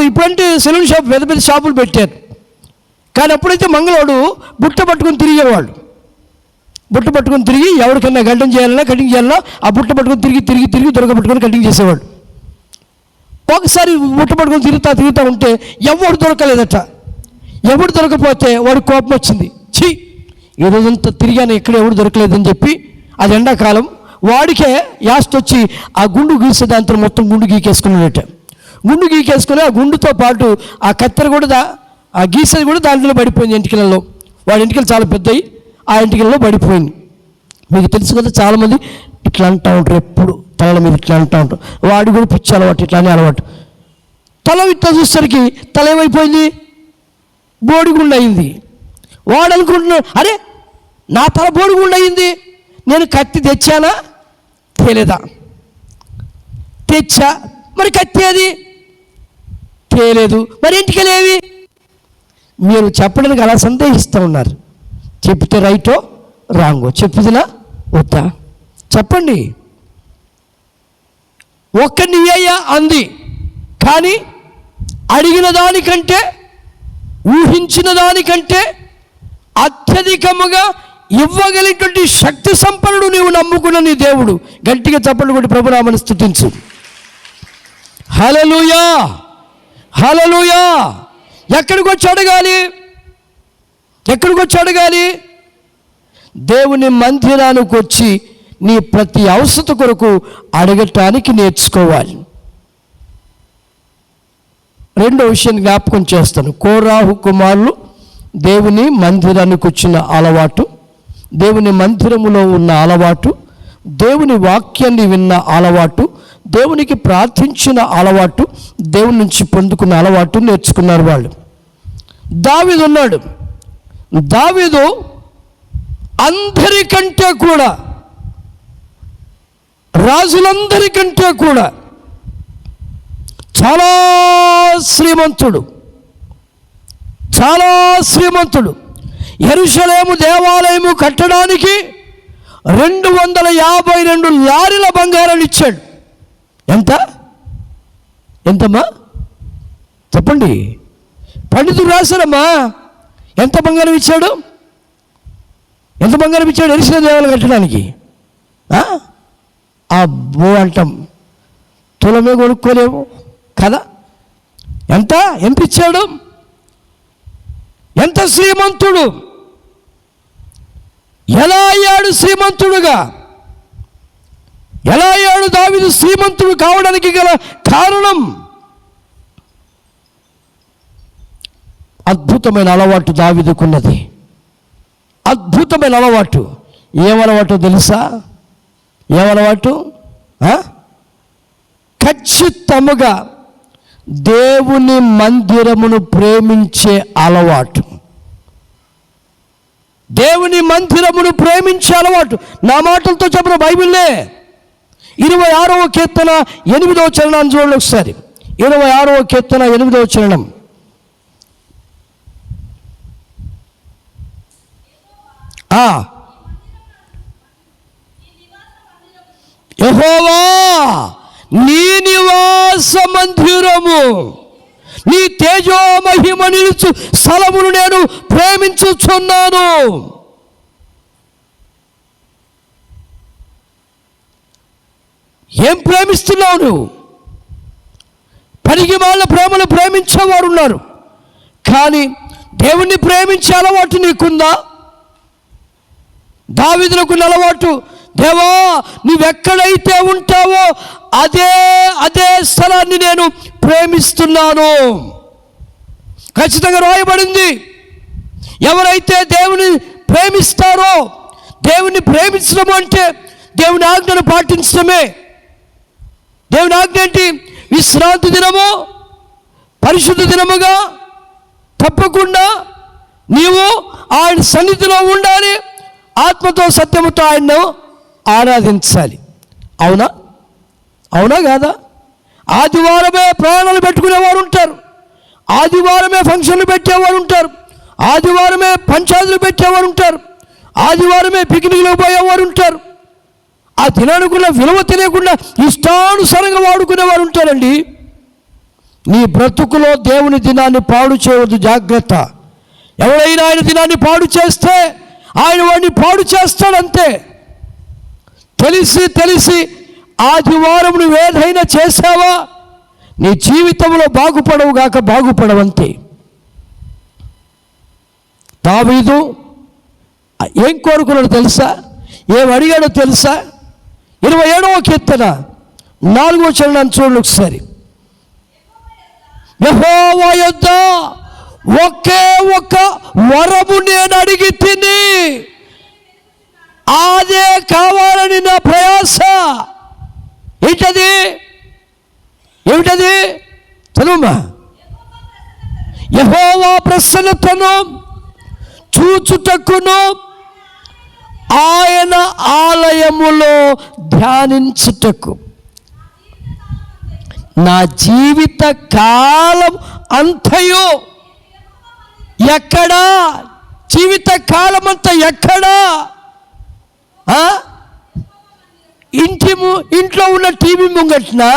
ఇప్పుడంటే సెలూన్ షాప్ పెద్ద పెద్ద షాపులు పెట్టారు, కానీ అప్పుడైతే మంగళోడు బుట్ట పట్టుకొని తిరిగేవాడు. బుట్ట పట్టుకొని తిరిగి ఎవరికన్నా కటింగ్ చేయాలన్నా ఆ బుట్ట పట్టుకొని తిరిగి దొరక పట్టుకొని కటింగ్ చేసేవాడు. ఒకసారి బుట్ట పట్టుకొని తిరుగుతూ ఉంటే ఎవడు దొరకలేదట. ఎవడు దొరకపోతే వాడు కోపం వచ్చింది. ఈ రోజంతా తిరిగాను, ఎక్కడ ఎవడు దొరకలేదని చెప్పి, అది ఎండాకాలం, వాడికే యాస్ట్ వచ్చి ఆ గుండు గీసే దాంతో మొత్తం గుండు గీకేసుకున్నాడట. గుండు గీకేసుకుని ఆ గుండుతో పాటు ఆ కత్తెర కూడా, ఆ గీసేది కూడా దాంట్లో పడిపోయింది ఎంటికలలో. వాడి ఎంటికలు చాలా పెద్దవి, ఆ ఎంటికలలో పడిపోయింది. మీకు తెలుసు కదా, చాలామంది ఇట్లా అంటూ ఉంటారు, ఎప్పుడు తలల మీద ఇట్లా అంటూ ఉంటారు. వాడు కూడా పిచ్చి అలవాటు, ఇట్లానే అలవాటు. తల ఇట్లా చూసేసరికి తల ఏమైపోయింది? బోడిగుండు అయింది. వాడు అనుకుంటున్నాడు, అరే నా తల బోడిగుండు అయింది, నేను కత్తి తెచ్చానా తేలేదా? తెచ్చా, మరి కత్తి అది తేలేదు, మరి ఇంటికెళ్ళేవి? మీరు చెప్పడానికి అలా సందేహిస్తూ ఉన్నారు. చెప్తే రైటో రాంగో, చెప్పుదినా వద్దా? చెప్పండి. ఒక్కడిని అయ్యా అంది, కానీ అడిగిన దానికంటే, ఊహించిన దానికంటే అత్యధికముగా ఇవ్వగలిగినటువంటి శక్తి సంపన్నుడు నీవు నమ్ముకున్న నీ దేవుడు. గట్టిగా చప్పట్లు కొట్టి ప్రభునామమును స్తుతించు. హల్లెలూయా, హల్లెలూయా. ఎక్కడికి వచ్చి అడగాలి? దేవుని మందిరానికి వచ్చి నీ ప్రతి అవసరత కొరకు అడగటానికి నేర్చుకోవాలి. రెండో విషయాన్ని జ్ఞాపకం చేస్తాను. కోరాహు కుమారులు దేవుని మందిరానికి వచ్చిన అలవాటు, దేవుని మందిరములో ఉన్న అలవాటు, దేవుని వాక్యాన్ని విన్న అలవాటు, దేవునికి ప్రార్థించిన అలవాటు, దేవుని నుంచి పొందుకున్న అలవాటు నేర్చుకున్నారు వాళ్ళు. దావీదు ఉన్నాడు. దావీదు అందరికంటే కూడా, రాజులందరికంటే కూడా చాలా శ్రీమంతుడు. యెరూషలేము దేవాలయము కట్టడానికి 252 లారీల బంగారాన్ని ఇచ్చాడు. ఎంతమ్మా చెప్పండి? పండితుడు రాశారమ్మా. ఎంత బంగారం ఇచ్చాడు? యెరూషలేము దేవాలయం కట్టడానికి? అబ్బో అంటాం, తులమే కొనుక్కోలేము కదా. ఎంత ఇచ్చాడు? ఎంత శ్రీమంతుడు! ఎలా అయ్యాడు శ్రీమంతుడుగా? ఎలా అయ్యాడు దావీదు శ్రీమంతుడు కావడానికి గల కారణం? అద్భుతమైన అలవాటు దావీదుకున్నది. అద్భుతమైన అలవాటు. ఏమలవాటో తెలుసా? ఏమలవాటు? ఖచ్చితముగా దేవుని మందిరమును ప్రేమించే అలవాటు. దేవుని మందిరమును ప్రేమించే అలవాటు. నా మాటలతో చెప్పిన బైబిల్లే 26వ కీర్తన 8వ చరణాన్ని చూడండి ఒకసారి. 26వ కీర్తన 8వ చరణం. యెహోవా నీ నివాస మందిరము నీ తేజో మహిమ నిలుచు స్థలమును నేను ప్రేమించుచున్నాను. ఏం ప్రేమిస్తున్నావు నువ్వు? పనికి వాళ్ళ ప్రేమను ప్రేమించేవారు ఉన్నారు, కానీ దేవుణ్ణి ప్రేమించే అలవాటు నీకుందా? దావీదుకు అలవాటు, దేవా నువ్వెక్కడైతే ఉంటావో అదే స్థలాన్ని నేను ప్రేమిస్తున్నాను. ఖచ్చితంగా రాయబడింది, ఎవరైతే దేవుని ప్రేమిస్తారో, దేవుని ప్రేమించడం అంటే దేవుని ఆజ్ఞను పాటించడమే. దేవుని ఆజ్ఞ ఏంటి? విశ్రాంతి దినము పరిశుద్ధ దినముగా తప్పకుండా నీవు ఆయన సన్నిధిలో ఉండాలి, ఆత్మతో సత్యముతో ఆయన్ను ఆరాధించాలి. అవునా? అవునా కాదా? ఆదివారమే ప్రయాణాలు పెట్టుకునేవారు ఉంటారు, ఆదివారమే ఫంక్షన్లు పెట్టేవారు ఉంటారు, ఆదివారమే పంచాయతీలు పెట్టేవారు ఉంటారు, ఆదివారమే పిక్నిక్లో పోయేవారు ఉంటారు. ఆ దినానుకున్న విలువ తెలియకుండా ఇష్టానుసారంగా వాడుకునేవారు ఉంటారండి. నీ బ్రతుకులో దేవుని దినాన్ని పాడు చేయవద్దు, జాగ్రత్త. ఎవరైనా ఆయన దినాన్ని పాడు చేస్తే ఆయన వాడిని పాడు చేస్తాడంతే. తెలిసి ఆదివారం నువ్వు ఏదైనా చేసావా నీ జీవితంలో బాగుపడవు గాక, బాగుపడవంతే. దావీదు ఏం కోరుకున్నాడు తెలుసా? ఏం అడిగాడో తెలుసా? 27వ కీర్తన 4వ వచనాన్ని చూడండి ఒకసారి. యెహోవా యొద్ద ఒకే ఒక వరము నేను అడిగి తిని, అదే కావాలని నా ప్రయాస. ఏంటది? ఏమిటది? చదువుమా. యెహోవా ప్రసన్నతను చూచుటకును ఆయన ఆలయములో ధ్యానించుటకు. నా జీవిత కాలం అంతయు ఎక్కడా? జీవిత కాలం అంతా ఎక్కడా? ఇంట్లో ఉన్న టీవీ ముంగట్నా?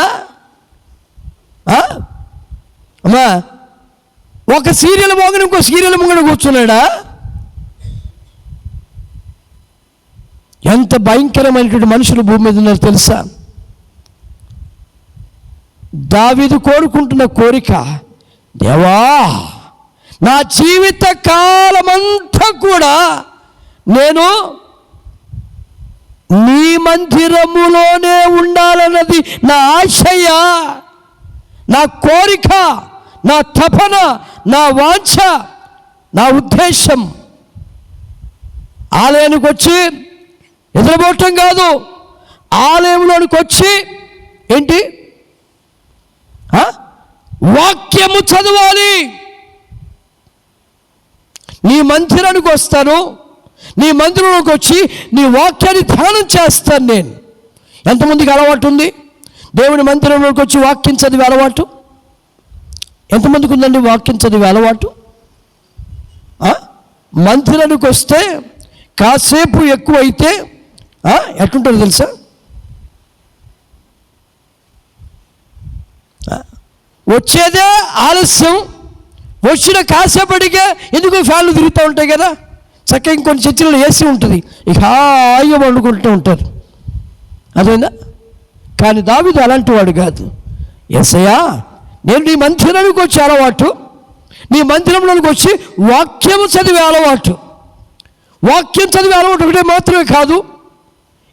అమ్మా, ఒక సీరియల్ మోగని ఇంకో సీరియల్ ముంగట కూర్చున్నాడా? ఎంత భయంకరమైనటువంటి మనుషులు భూమి మీద ఉన్నారు తెలుసా? దావీదు కోరుకుంటున్న కోరిక, దేవా నా జీవిత కాలమంతా కూడా నేను నీ మందిరములోనే ఉండాలన్నది నా ఆశయ, నా కోరిక, నా తపన, నా వాంఛ, నా ఉద్దేశం. ఆలయానికి వచ్చి ఎదురబోవటం కాదు, ఆలయంలోనికి వచ్చి ఏంటి? వాక్యము చదవాలి. నీ మందిరానికి వస్తాను, నీ మందిరంలోకి వచ్చి నీ వాక్యాన్ని ధ్యానం చేస్తాను నేను. ఎంతమందికి అలవాటు ఉంది దేవుని మందిరంలోకి వచ్చి వాక్యం చదివే అలవాటు? ఎంతమందికి ఉందండి వాక్యం చదివే అలవాటు? మందిరానికి వస్తే కాసేపు ఎక్కువైతే ఎట్లుంటుందో తెలుసా? వచ్చేదే ఆలస్యం, వచ్చిన కాసేపటికే ఎందుకు ఫ్యాన్లు తిరుగుతూ ఉంటాయి కదా, చక్కగా ఇంకొన్ని చర్చిలో ఏసీ ఉంటుంది, ఇక హాయిగా వండుకుంటూ ఉంటారు. అదేనా? కానీ దావీదు అలాంటి వాడు కాదు. యేసయ్యా నేను నీ మందిరానికి వచ్చే అలవాటు, నీ మందిరంలోనికి వచ్చి వాక్యం చదివే అలవాటు. వాక్యం చదివే అలవాటు ఒకటే మాత్రమే కాదు,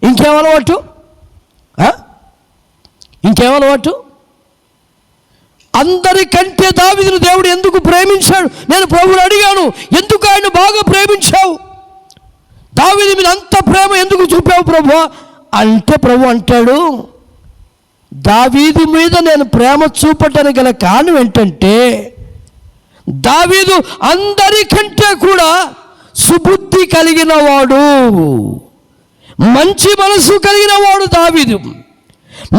ఇంకేం అలవాటు? ఇంకేం అలవాటు? అందరికంటే దావీదును దేవుడు ఎందుకు ప్రేమించాడు? నేను ప్రభువుని అడిగాను, ఎందుకు ఆయన బాగా ప్రేమించావు? దావీదు మీద అంత ప్రేమ ఎందుకు చూపావు ప్రభు అంటే, ప్రభు అంటాడు, దావీదు మీద నేను ప్రేమ చూపటానికి గల కారణం ఏంటంటే, దావీదు అందరికంటే కూడా సుబుద్ధి కలిగిన వాడు, మంచి మనసు కలిగిన వాడు. దావీదు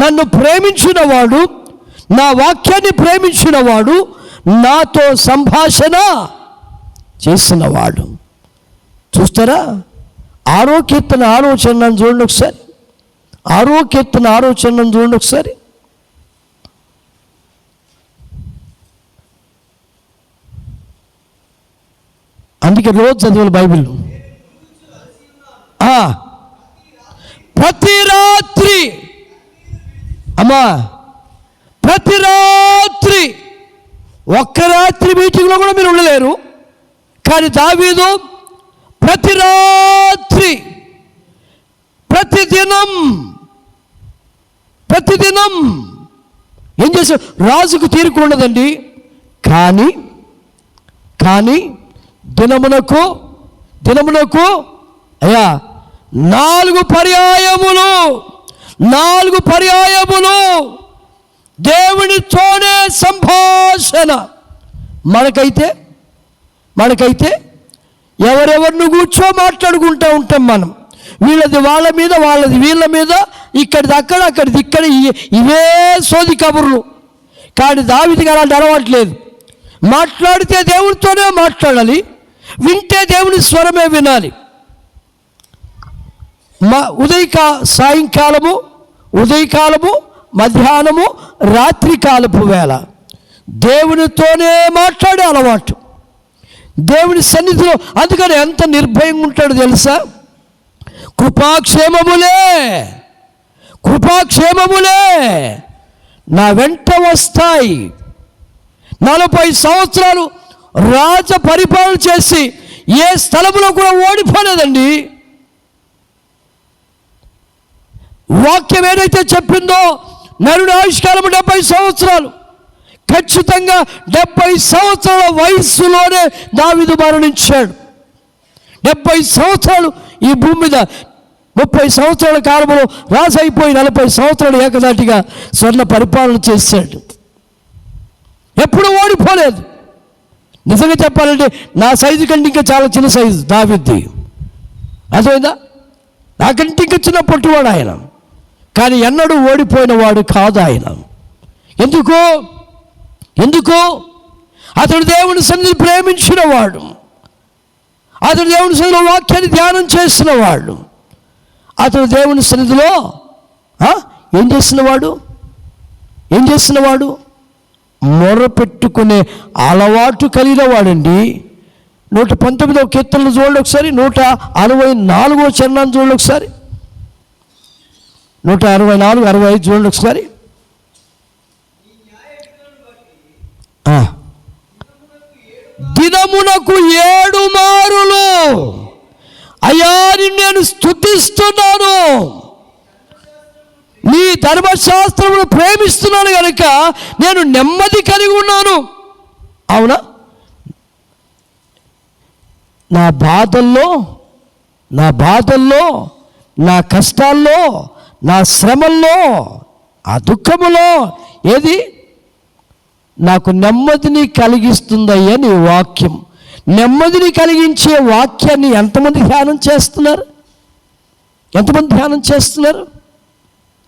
నన్ను ప్రేమించిన వాడు, నా వాక్యాన్ని ప్రేమించిన వాడు, నాతో సంభాషణ చేసినవాడు. చూస్తారా? 6వ కీర్తన 6వ వచనం చూడండి ఒకసారి. 6వ కీర్తన 6వ వచనం చూడండి ఒకసారి. అందుకే రోజు చదివాలి బైబిల్. ప్రతి రాత్రి అమ్మా, ప్రతి రాత్రి, ఒక్క రాత్రి మీటింగ్లో కూడా మీరు ఉండలేరు. కానీ దావీదు ప్రతి రాత్రి, ప్రతిదినం ఏం చేశాడు? రాజుకు తీరిక ఉండదండి. కానీ దినమునకు అయ్యా 4 పర్యాయములు దేవునితోనే సంభాషణ. మనకైతే ఎవరెవరిని కూర్చో మాట్లాడుకుంటూ ఉంటాం మనం. వీళ్ళది వాళ్ళ మీద, వాళ్ళది వీళ్ళ మీద, ఇక్కడిది అక్కడ, అక్కడిది ఇక్కడ, ఇవే సోది కబుర్లు. కానీ దావీదుకి అలాంటి అలవాట్లేదు. మాట్లాడితే దేవునితోనే మాట్లాడాలి, వింటే దేవుని స్వరమే వినాలి. ఉదయకాలము, మధ్యాహ్నము, రాత్రి కాలపు వేళ దేవునితోనే మాట్లాడే అలవాటు, దేవుని సన్నిధిలో. అందుకని ఎంత నిర్భయంగా ఉంటాడో తెలుసా? కృపాక్షేమములే నా వెంట వస్తాయి. 40 సంవత్సరాలు రాజ పరిపాలన చేసి ఏ స్థలంలో కూడా ఓడిపోలేదండి. వాక్యం ఏదైతే చెప్పిందో, నరుడు ఆయుష్కాలము 70 సంవత్సరాలు. ఖచ్చితంగా 70 సంవత్సరాల వయస్సులోనే దావీదు మరణించాడు. 70 సంవత్సరాలు ఈ భూమి మీద, 30 సంవత్సరాల కాలంలో రాజు అయిపోయి 40 సంవత్సరాలు ఏకదాటిగా స్వర్ణ పరిపాలన చేశాడు. ఎప్పుడు ఓడిపోలేదు. నిజంగా చెప్పాలంటే నా సైజు కంటే ఇంకా చాలా చిన్న సైజు దావీదుది. అర్థమైందా? నాకంటే ఇంకా చిన్న పొట్టివాడు ఆయన. కానీ ఎన్నడూ ఓడిపోయిన వాడు కాదు ఆయన. ఎందుకు? అతడు దేవుని సన్నిధిని ప్రేమించిన వాడు, అతడు దేవుని సన్నిధిలో వాక్యాన్ని ధ్యానం చేసిన వాడు, అతడు దేవుని సన్నిధిలో ఏం చేసిన వాడు మొర పెట్టుకునే అలవాటు కలిగిన వాడండి. 119వ కీర్తనలు చూడండి ఒకసారి, 164వ చరణాన్ని చూడండి ఒకసారి, 164, 65 చూడండి ఒకసారి. దినమునకు 7 మారులు అయ్యా నేను స్తుతిస్తున్నాను, నీ ధర్మశాస్త్రమును ప్రేమిస్తున్నాను కనుక నేను నెమ్మది కలిగి ఉన్నాను. అవునా? నా బాధల్లో, నా కష్టాల్లో, నా శ్రమల్లో, ఆ దుఃఖములో ఏది నాకు నెమ్మదిని కలిగిస్తుందయ్యా నీ వాక్యం. నెమ్మదిని కలిగించే వాక్యాన్ని ఎంతమంది ధ్యానం చేస్తున్నారు?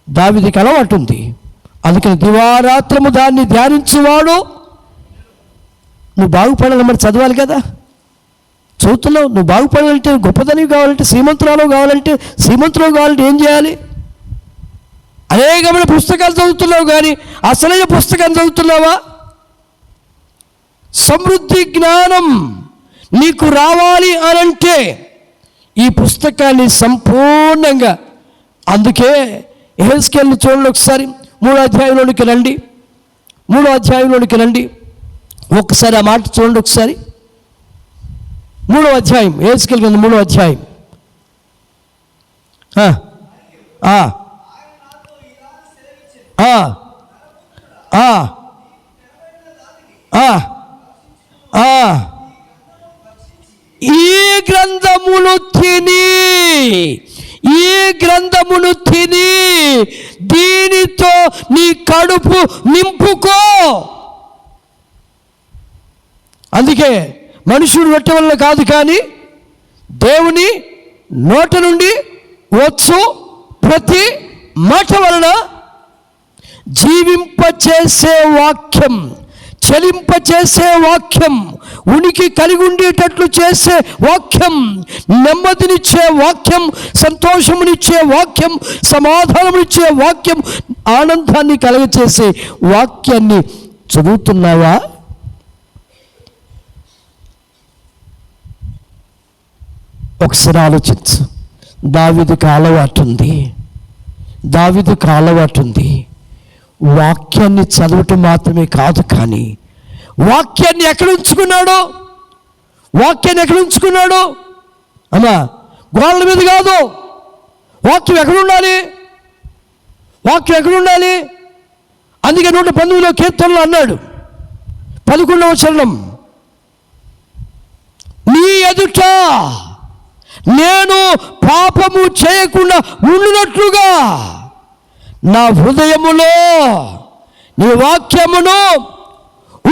దావీదుకి అలవాటు ఉంది. అందుకని దివారాత్రము దాన్ని ధ్యానించేవాడు. నువ్వు బాగుపడాలి, మరి చదవాలి కదా. చదువుతున్నావు, నువ్వు బాగుపడాలంటే, గొప్పదనివి కావాలంటే, శ్రీమంతురాలు కావాలంటే ఏం చేయాలి? అనేకమైన పుస్తకాలు చదువుతున్నావు, కానీ అసలైన పుస్తకాన్ని చదువుతున్నావా? సమృద్ధి జ్ఞానం నీకు రావాలి అనంటే ఈ పుస్తకాన్ని సంపూర్ణంగా, అందుకే యెహెజ్కేలుని చూడండి ఒకసారి, 3వ అధ్యాయంలోనికి రండి. ఒక్కసారి ఆ మాట చూడండి ఒకసారి. 3వ అధ్యాయం, యెహెజ్కేలు గ్రంథం 3వ అధ్యాయం. ఈ గ్రంథమును తిని దీనితో నీ కడుపు నింపుకో. అందుకే మనుషుడు రొట్టె వల్ల కాదు, కానీ దేవుని నోట నుండి వచ్చు ప్రతి మాట వలన జీవింపచేసే వాక్యం, చలింపచేసే వాక్యం, ఉనికి కలిగి ఉండేటట్లు చేసే వాక్యం, నెమ్మదినిచ్చే వాక్యం, సంతోషమునిచ్చే వాక్యం, సమాధానమునిచ్చే వాక్యం, ఆనందాన్ని కలగచేసే వాక్యాన్ని చదువుతున్నావా? ఒకసారి ఆలోచించు. దావీదుకు అలవాటు ఉంది. వాక్యాన్ని చదవటం మాత్రమే కాదు, కానీ వాక్యాన్ని ఎక్కడ ఉంచుకున్నాడు? అమ్మా, గోడల మీద కాదు. వాక్యం ఎక్కడుండాలి? అందుకే 119 కీర్తనలో అన్నాడు, 11వ చరణం, నీ ఎదుట నేను పాపము చేయకుండా ఉండునట్లుగా నా హృదయములో నీ వాక్యమును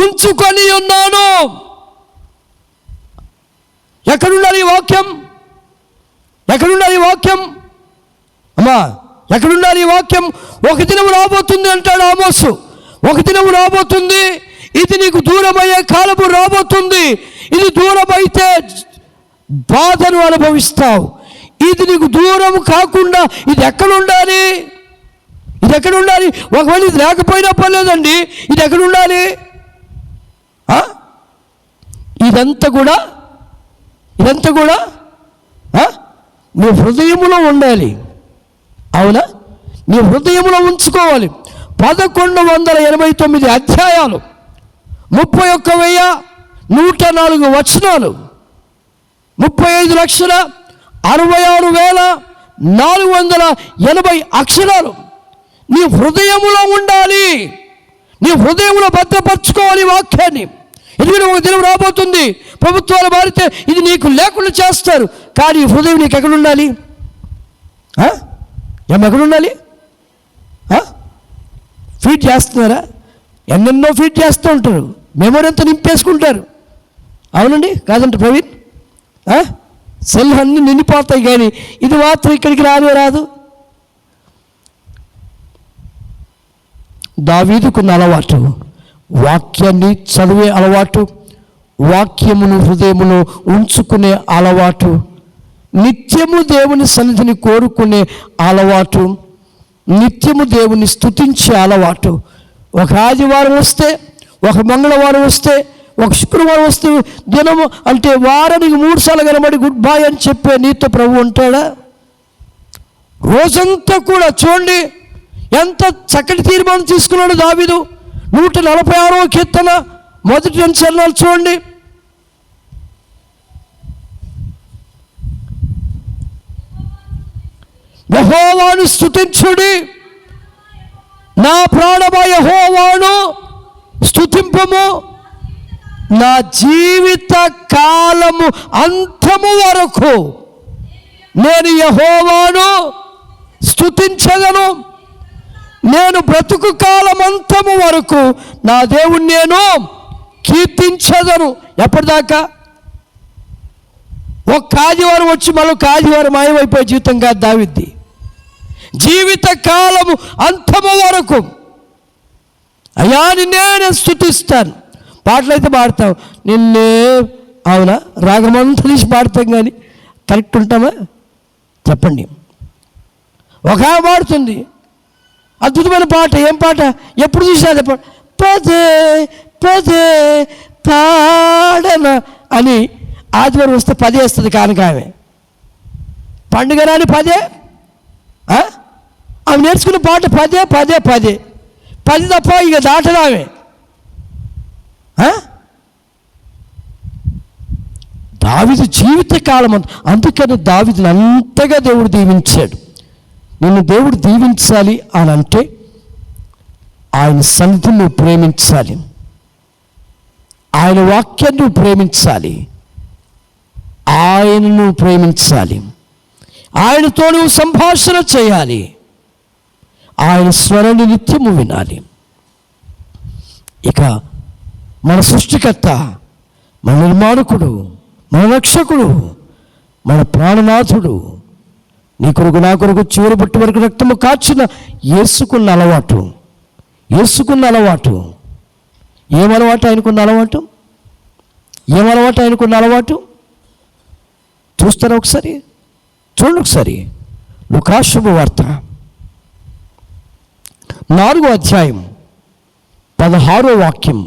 ఉంచుకొని ఉన్నాను. ఎక్కడుండాలి ఈ వాక్యం? అమ్మా, ఎక్కడుండాలి ఈ వాక్యం? ఒక దినం రాబోతుంది అంటాడు ఆమోసు. ఒక దినం రాబోతుంది, ఇది నీకు దూరమయ్యే కాలము రాబోతుంది. ఇది దూరమైతే బాధను అనుభవిస్తావు. ఇది నీకు దూరం కాకుండా ఇది ఎక్కడుండాలి? ఒకవేళ ఇది లేకపోయినా పర్లేదండి, ఇది ఎక్కడుండాలి? ఇదంతా కూడా నీ హృదయంలో ఉండాలి. అవునా? నీ హృదయంలో ఉంచుకోవాలి. 1189 అధ్యాయాలు, 31,104 వచనాలు, 35,66,480 అక్షరాలు నీ హృదయములో ఉండాలి. నీ హృదయంలో భద్రపరచుకోవాలి వాక్యాన్ని. ఎందుకంటే ఒక దినం రాబోతుంది, ప్రభుత్వాలు మారితే ఇది నీకు లేకుండా చేస్తారు. కానీ ఈ హృదయం నీకు ఎక్కడుండాలి? ఎక్కడుండాలి? ఫీడ్ చేస్తున్నారా? ఎన్నెన్నో ఫీడ్ చేస్తూ ఉంటారు, మెమరీ అంతా నింపేసుకుంటారు. అవునండి, కాదంట ప్రవీణ్? సెల్ అన్నీ నిండిపోతాయి, కానీ ఇది మాత్రం ఇక్కడికి రాదు. దావీదుకున్న అలవాటు, వాక్యాన్ని చదివే అలవాటు, వాక్యమును హృదయమును ఉంచుకునే అలవాటు, నిత్యము దేవుని సన్నిధిని కోరుకునే అలవాటు, నిత్యము దేవుని స్తుతించే అలవాటు. ఒక ఆదివారం వస్తే, ఒక మంగళవారం వస్తే, ఒక శుక్రవారం వస్తే, దినము అంటే వారానికి 3 సార్లు కనబడి గుడ్ బాయ్ అని చెప్పే నీతో ప్రభు ఉంటాడా? రోజంతా కూడా చూడండి ఎంత చక్కటి తీర్మానం తీసుకున్నాడు దావీదు. 146వ కీర్తన మొదటి 2 చరణాలు చూడండి. యెహోవాను స్తుతించుడి, నా ప్రాణమా యెహోవాను స్తుతింపుము, నా జీవిత కాలము అంతము వరకు నేను యెహోవాను స్తుతించదను. నేను బ్రతుకు కాలమంతము వరకు నా దేవుణ్ణి నేను కీర్తించదను. ఎప్పటిదాకా? ఒక్క ఆదివారం వచ్చి మరొక ఆదివారం మాయమైపోయే జీవితం కాదు దావీదుది. జీవిత కాలము అంతము వరకు అయ్యా నిన్నే నేను స్తుతిస్తాను. పాటలు అయితే పాడతాం, నిన్నే. అవునా? రాగమంతా తీసి పాడతాం, కానీ కరెక్ట్ ఉంటామా చెప్పండి? ఒక పాడుతుంది అద్భుతమైన పాట. ఏం పాట? ఎప్పుడు చూసినా అదే పాట. పదే పదే పాడన అని ఆదివారం వస్తే 10 వేస్తుంది కానుకామె. పండుగ రాని 10. ఆమె నేర్చుకున్న పాట 10 తప్ప ఇక దాటరామె. దావీదు జీవిత కాలం అందుకని దావీదుని అంతగా దేవుడు దీవించాడు. నిన్ను దేవుడు దీవించాలి అని అంటే ఆయన సన్నిధిని నువ్వు ప్రేమించాలి, ఆయన వాక్యాన్ని నువ్వు ప్రేమించాలి, ఆయనను ప్రేమించాలి, ఆయనతో నువ్వు సంభాషణ చేయాలి, ఆయన స్వరాన్ని నిత్యము వినాలి. ఇక మన సృష్టికర్త, మన నిర్మాణకుడు, మన రక్షకుడు, మన ప్రాణనాథుడు, నీ కొరకు నా కొరకు చివరి బట్టి వరకు రక్తము కార్చిన యేసుకున్న అలవాటు. ఏమలవాటు ఆయనకున్న అలవాటు? ఆయనకున్న అలవాటు చూస్తారా? ఒకసారి చూడండి. ఒకసారి లూకా శుభవార్త 4వ అధ్యాయం 16వ వాక్యం.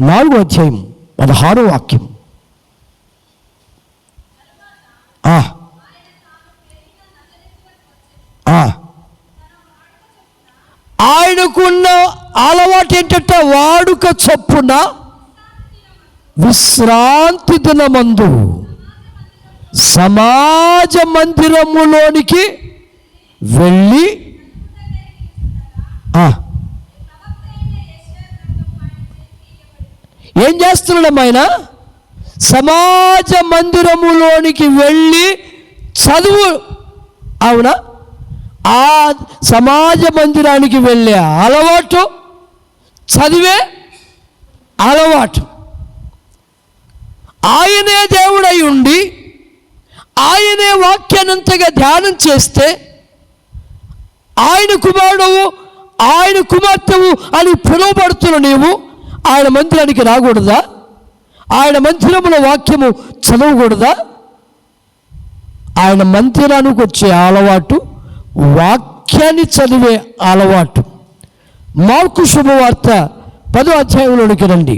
4వ అధ్యాయం 16వ వాక్యం. ఆ, ఆ. ఆయనకున్న అలవాటు ఏంటంటే వాడుక చొప్పున విశ్రాంతి దినమందు సమాజ మందిరములోనికి వెళ్ళి ఏం చేస్తున్నాడు ఆయన? సమాజ మందిరములోనికి వెళ్ళి చదువు. అవునా? ఆ సమాజ మందిరానికి వెళ్ళే అలవాటు, చదివే అలవాటు. ఆయనే దేవుడై ఉండి ఆయనే వాక్యానంతగా ధ్యానం చేస్తే ఆయన కుమారుడవు, ఆయన కుమార్తెవు అని పిలువబడుతున్న నీవు ఆయన మందిరానికి రాకూడదా? ఆయన మందిరముల వాక్యము చదవకూడదా? ఆయన మందిరానికి వచ్చే అలవాటు, వాక్యాన్ని చదివే అలవాటు. మార్కు శుభవార్త 10వ అధ్యాయంలోనికి రండి.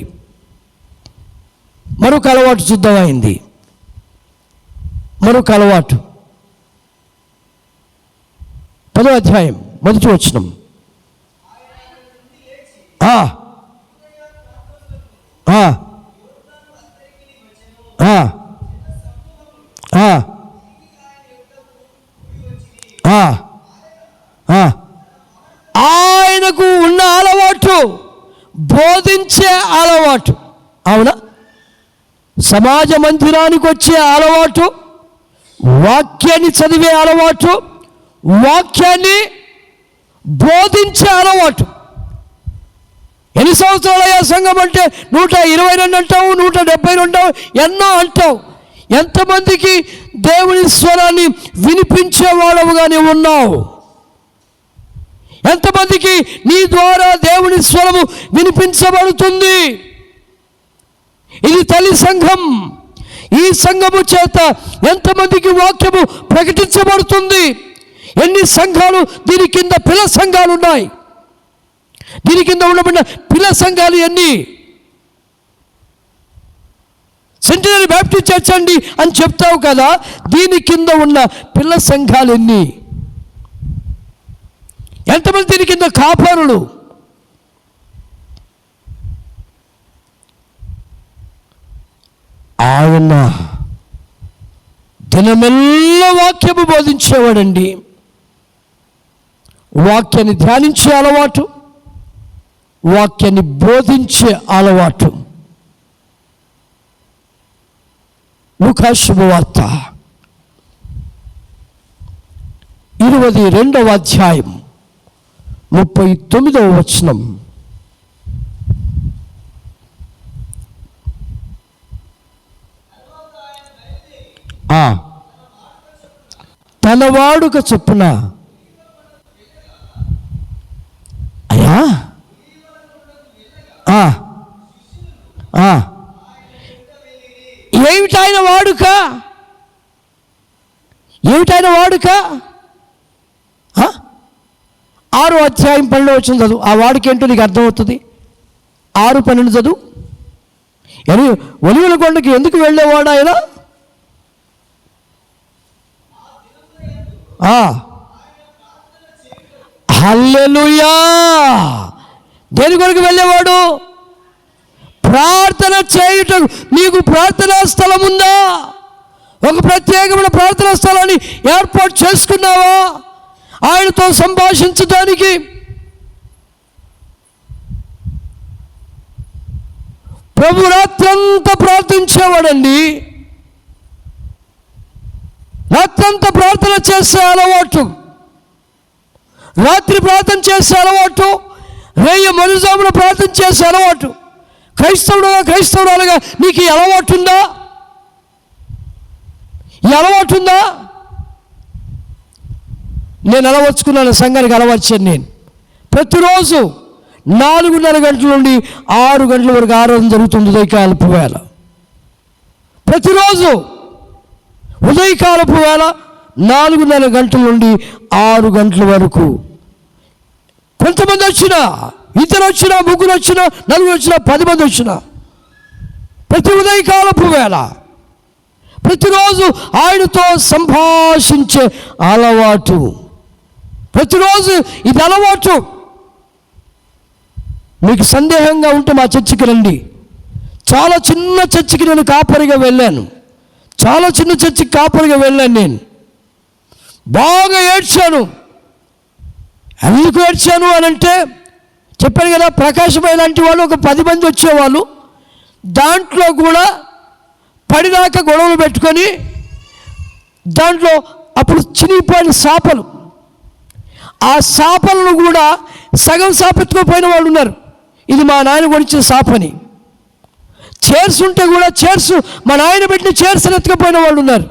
మరొక అలవాటు సిద్ధమైంది. మరొక అలవాటు 10వ అధ్యాయం 1వ వచనం. ఆయనకు ఉన్న అలవాటు బోధించే అలవాటు. అవునా? సమాజ మందిరానికి వచ్చే అలవాటు, వాక్యాన్ని చదివే అలవాటు, వాక్యాన్ని బోధించే అలవాటు. ఎన్ని సంవత్సరాలయ్యా సంఘం అంటే? 122 అంటావు, 172 అంటావు, ఎన్నో అంటావు. ఎంతమందికి దేవుని స్వరాన్ని వినిపించేవాడవుగా నీవు ఉన్నావు? ఎంతమందికి నీ ద్వారా దేవుని స్వరము వినిపించబడుతుంది? ఇది తల్లి సంఘం. ఈ సంఘము చేత ఎంతమందికి వాక్యము ప్రకటించబడుతుంది? ఎన్ని సంఘాలు దీని కింద పిల్ల సంఘాలు ఉన్నాయి? దీని కింద ఉండబడిన పిల్ల సంఘాలు ఎన్ని? సెంటినరీ బ్యాప్టిస్ట్ చర్చ్ అండి అని చెప్తావు కదా, దీని కింద ఉన్న పిల్ల సంఘాలు ఎన్ని? ఎంతమంది దీని కింద కాపరులు? ఆయన దినమెల్ల వాక్యము బోధించేవాడండి. వాక్యాన్ని ధ్యానించే అలవాటు, వాక్యాన్ని బోధించే అలవాటు. లూకా శుభవార్త 22వ అధ్యాయం 39వ వచనం. తన వాడుక చొప్పున అయ్యా ఏమిటైన వాడుక? ఏమిటైన వాడుక? 6వ అధ్యాయం 12వ వచనం చదువు. ఆ వాడుక ఏంటో నీకు అర్థమవుతుంది. 6:12 చదువు. ఒలీవల కొండకి ఎందుకు వెళ్ళేవాడు ఆయన? హల్లెలూయా. దేని కొరకు వెళ్ళేవాడు? ప్రార్థన చేయుట. నీకు ప్రార్థనా స్థలం ఉందా? ఒక ప్రత్యేకమైన ప్రార్థనా స్థలాన్ని ఏర్పాటు చేసుకున్నావా ఆయనతో సంభాషించడానికి? ప్రభు రాత్రంతా ప్రార్థించేవాడండి. రాత్రంతా ప్రార్థన చేసే అలవాటు, రాత్రి ప్రార్థన చేసే అలవాటు, రేయ మరుజామున ప్రార్థన చేసే అలవాటు. క్రైస్తవురాలుగా నీకు ఈ అలవాటు ఉందా? ఈ అలవాటు ఉందా? నేను అలవర్చుకున్నాను, సంఘానికి అలవర్చాను. నేను ప్రతిరోజు 4:30 గంటల నుండి 6 గంటల వరకు ఆరాధన జరుగుతుంది ఉదయకాలపు వేళ. ప్రతిరోజు ఉదయకాలపు వేళ 4:30 గంటల నుండి 6 గంటల వరకు. కొంతమంది వచ్చినా, 2 వచ్చినా, 3 వచ్చినా, 4 వచ్చినా, 10 మంది వచ్చినా, ప్రతి ఉదయకాలపు వేళ ప్రతిరోజు ఆయనతో సంభాషించే అలవాటు. ప్రతిరోజు ఇది అలవాటు. మీకు సందేహంగా ఉంటే మా చర్చికి రండి. చాలా చిన్న చర్చికి నేను కాపరిగా వెళ్ళాను. చాలా చిన్న చర్చికి కాపరిగా వెళ్ళాను. నేను బాగా ఏడ్చాను. ఎందుకు ఏడ్చాను అని అంటే, చెప్పాను కదా, ప్రకాశమై లాంటి వాళ్ళు ఒక 10 మంది వచ్చేవాళ్ళు. దాంట్లో కూడా పడిదాకా గొడవలు పెట్టుకొని, దాంట్లో అప్పుడు చినిగిపోయిన సాపలు, ఆ సాపలను కూడా సగం సాపెత్తుకోపోయిన వాళ్ళు ఉన్నారు. ఇది మా నాయన కొనిచ్చిన సాపని. చైర్స్ ఉంటే కూడా చైర్స్ మా నాయన పెట్టిన చైర్స్ ఎత్తుకపోయిన వాళ్ళు ఉన్నారు.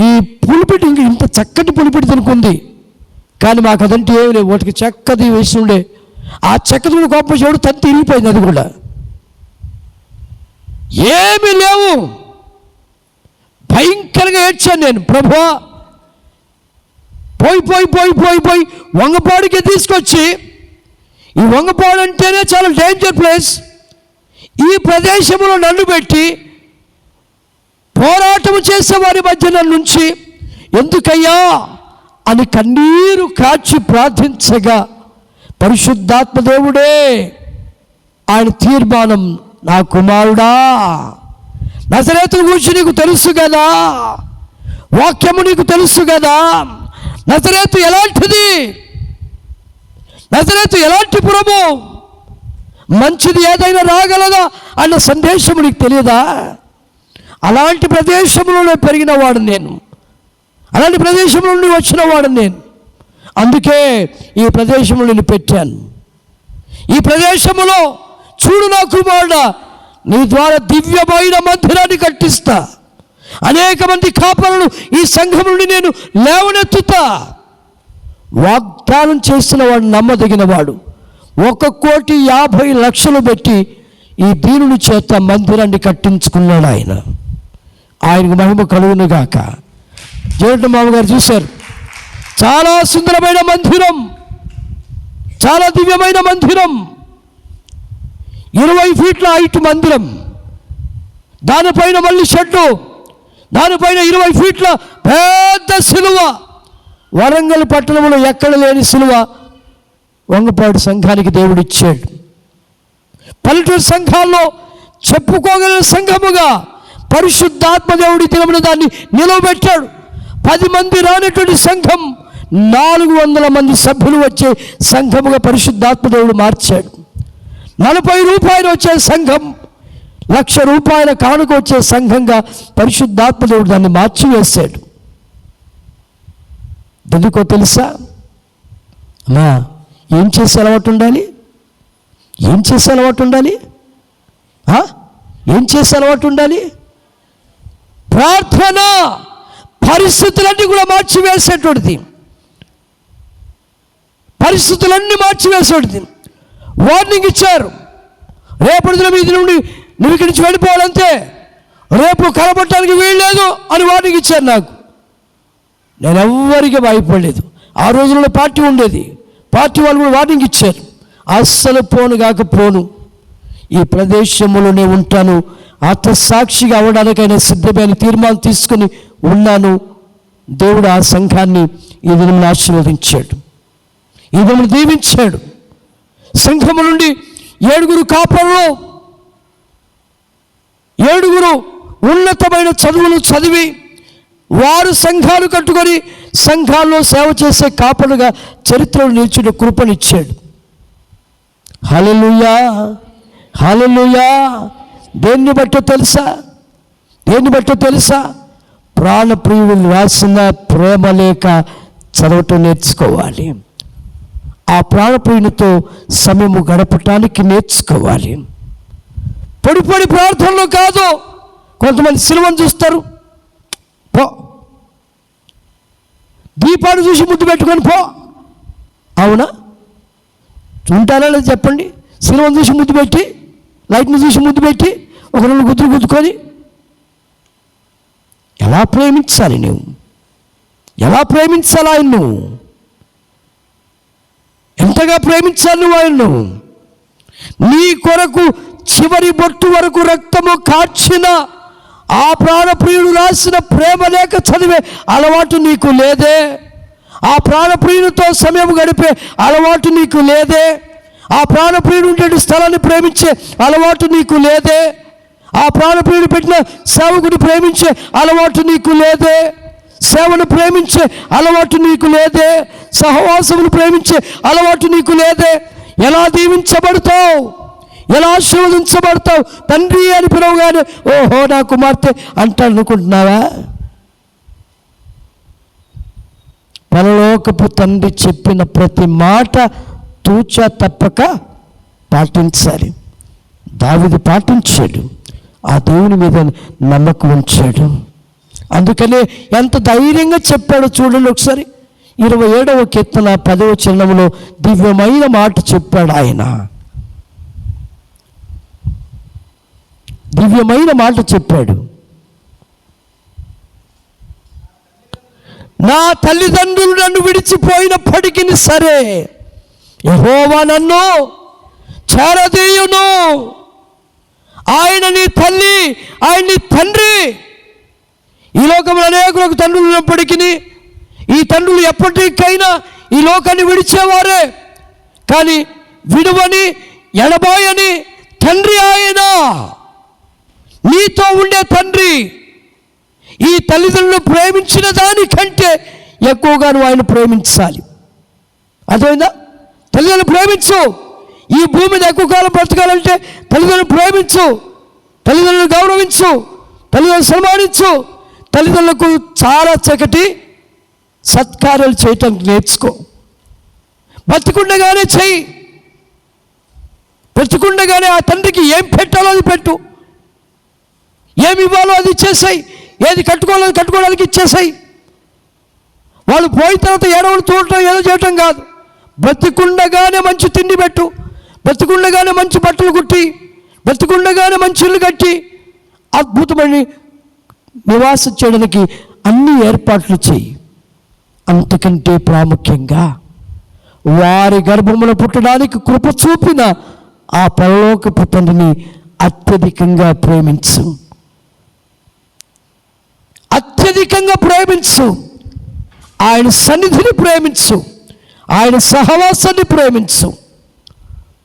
ఈ పులిపిటి ఇంత చక్కటి పులిపిటి తినుకుంది, కానీ మాకు అదంటే ఏమి లేవు. వాటికి చెక్కది వేసి ఉండే, ఆ చెక్కది కూడా గొప్ప చెడు తత్తి ఇరిగిపోయింది. అది కూడా ఏమీ లేవు. భయంకరంగా ఏడ్చాను నేను. ప్రభువా, పోయి పోయి పోయి పోయి పోయి వంగపాడికి తీసుకొచ్చి, ఈ వంగపాడు అంటేనే చాలా డేంజర్ ప్లేస్, ఈ ప్రదేశంలో నన్ను పెట్టి పోరాటం చేసేవారి మధ్య నన్ను ఉంచి ఎందుకయ్యా అని కన్నీరు కాచి ప్రార్థించగా, పరిశుద్ధాత్మ దేవుడే ఆయన తీర్మానం, నా కుమారుడా, నజరేతుని గురించి నీకు తెలుసు కదా, వాక్యము నీకు తెలుసు కదా, నజరేతు ఎలాంటిది, నజరేతు ఎలాంటి పురము, మంచిది ఏదైనా రాగలదా అన్న సందేశం నీకు తెలియదా? అలాంటి ప్రదేశంలో పెరిగిన వాడు నేను, అలాంటి ప్రదేశంలో నుండి వచ్చిన వాడు నేను. అందుకే ఈ ప్రదేశంలో నేను పెట్టాను. ఈ ప్రదేశంలో చూడు నా కుమారుడా, నీ ద్వారా దివ్యమైన మందిరాన్ని కట్టిస్తా, అనేక మంది కాపరులు ఈ సంఘం నుండి నేను లేవనెత్తుతా. వాగ్దానం చేసిన వాడు నమ్మదగిన వాడు. 1,50,00,000 పెట్టి ఈ దీనుని చేత మందిరాన్ని కట్టించుకున్నాడు ఆయన. ఆయనకు మహిమ కలుగును గాక. జోట మామగారు చూశారు, చాలా సుందరమైన మందిరం, చాలా దివ్యమైన మందిరం, 20 ఫీట్ల హైట్ మందిరం, దానిపైన మళ్ళీ షెడ్డు, దానిపైన 20 ఫీట్ల పెద్ద సిలువ. వరంగల్ పట్టణంలో ఎక్కడ లేని సిలువ వంగపాడు సంఘానికి దేవుడు ఇచ్చాడు. పల్లెటూరు సంఘాల్లో చెప్పుకోగలిగిన సంఘముగా పరిశుద్ధాత్మ దేవుడి దినమున దాన్ని నిలవబెట్టాడు. 10 మంది రానటువంటి సంఘం 400 మంది సభ్యులు వచ్చే సంఘముగా పరిశుద్ధాత్మ దేవుడు మార్చాడు. 40 రూపాయలు వచ్చే సంఘం ₹1,00,000 కానుక వచ్చే సంఘంగా పరిశుద్ధాత్మ దేవుడు దాన్ని మార్చివేశాడు. ఎందుకో తెలుసా అమ్మా? ఏం చేసే అలవాటు ఉండాలి? ఏం చేసే అలవాటు ఉండాలి? ఏం చేసే అలవాటు ఉండాలి? ప్రార్థన పరిస్థితులన్నీ కూడా మార్చివేసేటువంటిది, పరిస్థితులన్నీ మార్చివేసేటువంటిది. వార్నింగ్ ఇచ్చారు, రేపటి దినం ఇది నుండి నువ్వు ఇక్కడి నుంచి వెళ్ళిపోవాలంతే, రేపు కలపట్టడానికి వీల్లేదు అని వార్నింగ్ ఇచ్చారు నాకు. నేను ఎవ్వరికి భయపడలేదు. ఆ రోజుల్లో పార్టీ ఉండేది, పార్టీ వాళ్ళు కూడా వార్నింగ్ ఇచ్చారు, అస్సలు పోను కాకపోను, ఈ ప్రదేశంలోనే ఉంటాను, ఆత్మసాక్షిగా అవడానికైనా సిద్ధమైన తీర్మానం తీసుకుని ఉన్నాను. దేవుడు ఆ సంఘాన్ని ఈ దినమును ఆశీర్వదించాడు, ఈ దినమును దీవించాడు. సంఘము నుండి 7 కాపరులు, 7 ఉన్నతమైన చదువులు చదివి వారు సంఘాలు కట్టుకొని సంఘాల్లో సేవ చేసే కాపరులుగా చరిత్రలో నిలిచిన కృపనిచ్చాడు. హల్లెలూయా, హల్లెలూయా. దేన్ని బట్టో తెలుసా? దేన్ని బట్టో తెలుసా? ప్రాణప్రియులు రాసిన ప్రేమ లేఖ చదవటం నేర్చుకోవాలి. ఆ ప్రాణప్రియునితో సమయము గడపటానికి నేర్చుకోవాలి. పొడి పొడి ప్రార్థనలు కాదు. కొంతమంది సిలువను చూస్తారు, పో, దీపాన్ని చూసి ముద్దు పెట్టుకొని పో. అవునా? ఉంటారా లేదు చెప్పండి? సిలువను చూసి ముద్దు పెట్టి, లైట్ని చూసి ముద్దు పెట్టి, ఒక 2 గుద్దులు గుద్దుకొని ఎలా ప్రేమించాలి? నువ్వు ఎలా ప్రేమించాలి ఆయన? నువ్వు ఎంతగా ప్రేమించాలి నువ్వు ఆయన్ను? నీ కొరకు చివరి బొట్టు వరకు రక్తము కార్చిన ఆ ప్రాణప్రియుడు రాసిన ప్రేమ లేఖ చదివే అలవాటు నీకు లేదే? ఆ ప్రాణప్రియునితో సమయం గడిపే అలవాటు నీకు లేదే? ఆ ప్రాణప్రియుడు ఉండే స్థలాన్ని ప్రేమించే అలవాటు నీకు లేదే? ఆ ప్రాణప్రియుడు పెట్టిన సేవకుని ప్రేమించే అలవాటు నీకు లేదే? సేవను ప్రేమించే అలవాటు నీకు లేదే? సహవాసమును ప్రేమించే అలవాటు నీకు లేదే? ఎలా దీవించబడతావు? ఎలా ఆశీర్వదించబడతావు? తండ్రి అని పిలవగానే ఓహో నా కుమార్తె అంటాడు అనుకుంటున్నావా? పరలోకపు తండ్రి చెప్పిన ప్రతి మాట తూచా తప్పక పాటించాలి. దావీదు పాటించాడు, ఆ దేవుని మీద నమ్మకం ఉంచాడు. అందుకనే ఎంత ధైర్యంగా చెప్పాడో చూడండి ఒకసారి. 27వ కీర్తన 10వ చరణంలో దివ్యమైన మాట చెప్పాడు ఆయన. దివ్యమైన మాట చెప్పాడు. నా తల్లిదండ్రులు నన్ను విడిచిపోయినప్పటికీ సరే యెహోవా నన్ను చేరదీయును. ఆయన నీ తల్లి, ఆయన నీ తండ్రి. ఈ లోకంలో అనేకులకు తండ్రులు ఉన్నప్పటికీ ఈ తండ్రులు ఎప్పటికైనా ఈ లోకాన్ని విడిచేవారే, కానీ విడువని ఎడబాయని తండ్రి ఆయన, నీతో ఉండే తండ్రి. ఈ తల్లిదండ్రులు ప్రేమించిన దానికంటే ఎక్కువగా నువ్వు ఆయన ప్రేమించాలి. అర్థమైందా? తల్లిదండ్రులు ప్రేమించు. ఈ భూమి మీద ఎక్కువ కాలం బ్రతకాలంటే తల్లిదండ్రులు ప్రేమించు, తల్లిదండ్రులు గౌరవించు, తల్లిదండ్రులు సన్మానించు. తల్లిదండ్రులకు చాలా చక్కటి సత్కార్యాలు చేయటం నేర్చుకో. బతికుండగానే చెయ్యి. బతికుండగానే ఆ తండ్రికి ఏం పెట్టాలో అది పెట్టు, ఏమి ఇవ్వాలో అది ఇచ్చేసాయి, ఏది కట్టుకోవడానికి ఇచ్చేసాయి. వాళ్ళు పోయిన తర్వాత ఏడవలు చూడటం ఏదో చేయటం కాదు. బతికుండగానే మంచి తిండి పెట్టు, బతికుండగానే మంచి బట్టలు కుట్టి, బతికుండగానే మంచి ఇల్లు కట్టి అద్భుతమైన నివాసం చేయడానికి అన్ని ఏర్పాట్లు చేయి. అంతకంటే ప్రాముఖ్యంగా వారి గర్భమున పుట్టడానికి కృప చూపిన ఆ పరలోకపు తండ్రిని అత్యధికంగా ప్రేమించు. అత్యధికంగా ప్రేమించు. ఆయన సన్నిధిని ప్రేమించు, ఆయన సహవాసాన్ని ప్రేమించు.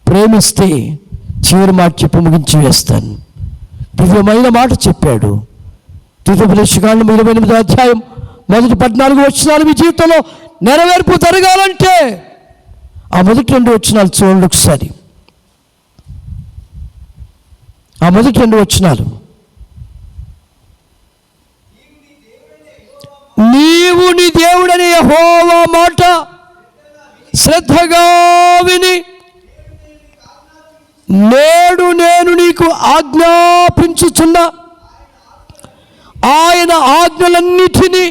ప్రేమిస్తే చివరి మాట చెప్పి ముగించి వేస్తాను. దివ్యమైన మాట చెప్పాడు. ద్వితీయోపదేశకాండం 28వ అధ్యాయం మొదటి 14 వచనాలు మీ జీవితంలో నెరవేర్పు జరగాలంటే ఆ మొదటి 2 వచనాలు చూడండి ఒకసారి. ఆ మొదటి 2 వచనాలు, నీవు నీ దేవుడని యెహోవా మాట శ్రద్ధగా విని నేడు నేను నీకు ఆజ్ఞాపించుచున్న ఆయన ఆజ్ఞలన్నిటినీ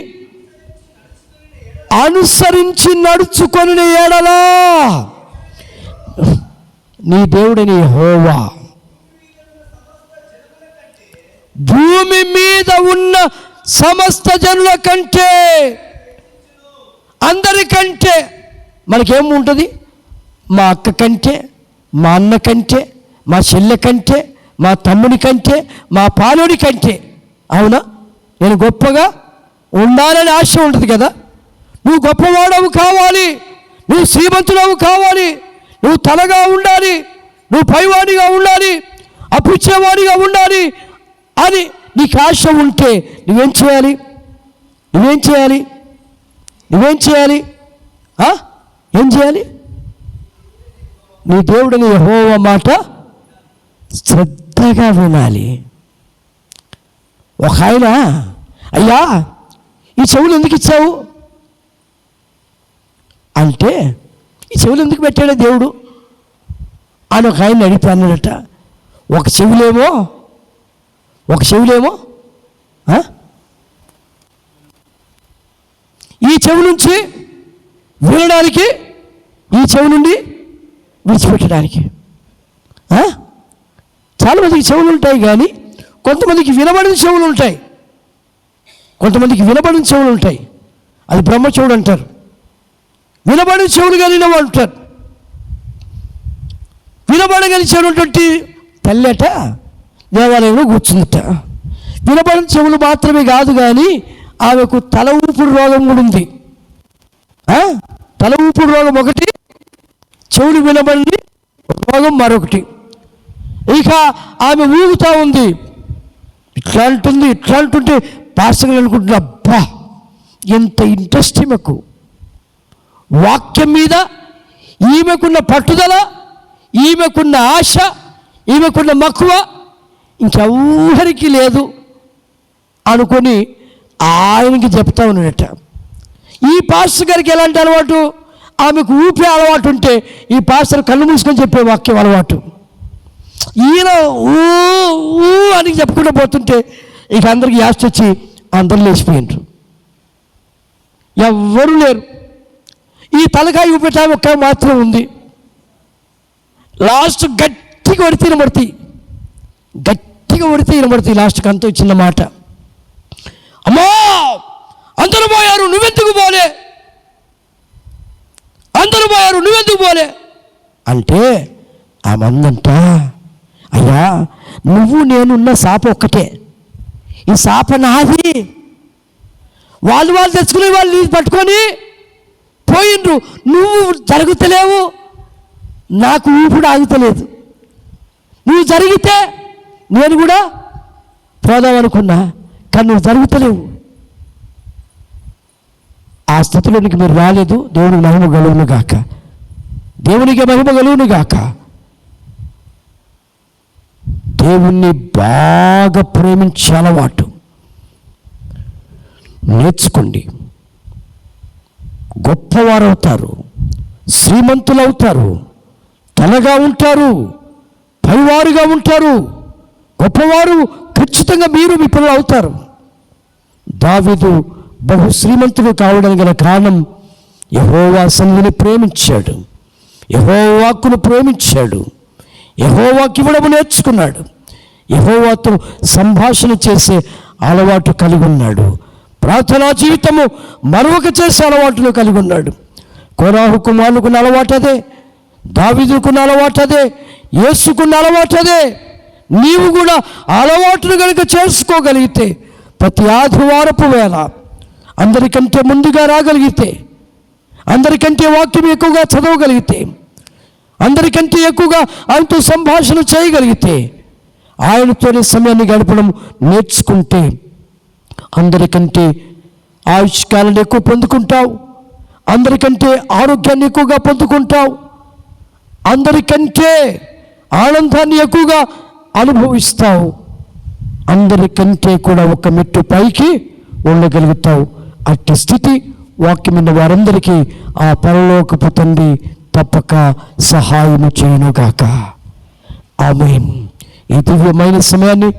అనుసరించి నడుచుకొని ఎడలా నీ దేవుడని యెహోవా భూమి మీద ఉన్న సమస్త జనుల కంటే, అందరికంటే మనకేముంటుంది? మా అక్క కంటే, మా అన్న కంటే, మా చెల్లె కంటే, మా తమ్ముడి కంటే, మా పాలోడి కంటే. అవునా? నేను గొప్పగా ఉండాలని ఆశ ఉంటుంది కదా. నువ్వు గొప్పవాడవు కావాలి, నువ్వు శ్రీమంతుడవు కావాలి, నువ్వు తలగా ఉండాలి, నువ్వు పైవాడిగా ఉండాలి, అప్పుచ్చేవాడిగా ఉండాలి అని నీకు ఆశ ఉంటే నువ్వేం చేయాలి? ఏం చేయాలి? నీ దేవుడిని యెహోవా మాట శ్రద్ధగా వినాలి. ఒక ఆయన, అయ్యా ఈ చెవులు ఎందుకు ఇచ్చావు అంటే, ఈ చెవులు ఎందుకు పెట్టాడే దేవుడు అని ఒక ఆయన అడిగితే అన్నాడట, ఒక చెవులేమో ఈ చెవి నుంచి వినడానికి, ఈ చెవి నుండి విడిచిపెట్టడానికి. చాలామందికి చెవులు ఉంటాయి, కానీ కొంతమందికి వినబడిన చెవులు ఉంటాయి, కొంతమందికి వినబడిన చెవులు ఉంటాయి. అది బ్రహ్మ చెవుడు అంటారు. వినబడిన చెవులు కలిగిన వాళ్ళు అంటారు. వినబడగలిగినటువంటి తల్లట దేవాలయంలో కూర్చుందట. వినబడిన చెవులు మాత్రమే కాదు, కానీ ఆమెకు తల ఊపుడు రోగం కూడా ఉంది. తల ఊపుడు రోగం ఒకటి, చెవులు వినబడి రోగం మరొకటి. ఇక ఆమె ఊగుతూ ఉంది, ఇట్లా అంటుంది. ఇట్లా అంటుంటే పాస్టర్లు అనుకుంటున్నా, అబ్బా ఎంత ఇంట్రెస్ట్ ఈమెకు, వాక్యం మీద ఈమెకున్న పట్టుదల, ఈమెకున్న ఆశ, ఈమెకున్న మక్కువ ఇంకెవ్వరికి లేదు అనుకొని ఆయనకి చెప్తా ఉన్నాడట. ఈ పాస్టర్ గారికి ఎలాంటి అలవాటు? ఆమెకు ఊపే అలవాటు ఉంటే ఈ పాస్టర్ కళ్ళు మూసుకొని చెప్పే వాక్యం అలవాటు. ఈయన ఊ ఊ అని చెప్పుకుంటూ పోతుంటే ఇక అందరికి యాస్ట్ వచ్చి అందరూ లేచిపోయినారు, ఎవ్వరూ లేరు. ఈ తలకాయ ఊపేట ఒక్క మాత్రం ఉంది. లాస్ట్ గట్టిగా కొడితే వినబడుతుంది, గట్టిగా కొడితే వినబడుతుంది. లాస్ట్కి అంతా చిన్న మాట, అమ్మా అందరూ పోయారు నువ్వెందుకు పోలే, అందరూ పోయారు నువ్వెందుకు పోలే అంటే ఆ మందంట, అయ్యా నువ్వు నేనున్న సాప ఒక్కటే, ఈ సాప నాది, వాళ్ళు తెచ్చుకుని వాళ్ళు నీళ్ళు పట్టుకొని పోయిండ్రు, నువ్వు జరుగుతలేవు, నాకు ఊపిడి ఆగుతలేదు, నువ్వు జరిగితే నేను కూడా పోదామనుకున్నా, కానీ నువ్వు జరుగుతలేవు. ఆ స్థితిలోనికి మీరు రాలేదు. దేవునికి మహిమ కలుగును గాక, దేవునికి మహిమ కలుగును గాక. దేవుణ్ణి బాగా ప్రేమించే అలవాటు నేర్చుకోండి. గొప్పవారు అవుతారు, శ్రీమంతులు అవుతారు, తలగా ఉంటారు, పైవారుగా ఉంటారు, గొప్పవారు ఖచ్చితంగా మీరు మీ పిల్లలు అవుతారు. దావీదు బహు శ్రీమంతుడు కావడానికి గల కారణం యెహోవా సన్నిధిని ప్రేమించాడు, యెహోవా వాక్కును ప్రేమించాడు, యెహోవాకి ఇవ్వడం నేర్చుకున్నాడు, యెహోవాతో సంభాషణ చేసే అలవాటు కలిగి ఉన్నాడు, ప్రార్థనా జీవితము మరొక చేసే అలవాటును కలిగి ఉన్నాడు. కోరాహు కుమారుకున్న అలవాటు అదే, దావీదుకున్న అలవాటు అదే, యేసుకున్న అలవాటు అదే. నీవు కూడా అలవాటును కనుక చేసుకోగలిగితే ప్రతి ఆదివారపు వేళ అందరికంటే ముందుగా రాగలిగితే, అందరికంటే వాక్యం ఎక్కువగా చదవగలిగితే, అందరికంటే ఎక్కువగా ఆయనతో సంభాషణ చేయగలిగితే, ఆయనతోనే సమయాన్ని గడపడం నేర్చుకుంటే అందరికంటే ఆయుష్కాలను ఎక్కువ పొందుకుంటావు, అందరికంటే ఆరోగ్యాన్ని ఎక్కువగా పొందుకుంటావు, అందరికంటే ఆనందాన్ని ఎక్కువగా అనుభవిస్తావు, అందరికంటే కూడా ఒక మెట్టు పైకి ఉండగలుగుతావు. అట్టి స్థితి వాక్యమైన వారందరికీ ఆ పరలోకపు తండ్రి తప్పక సహాయము చేయనుగాక. ఆమేన్. ఈ దివ్యమైన సమయాన్ని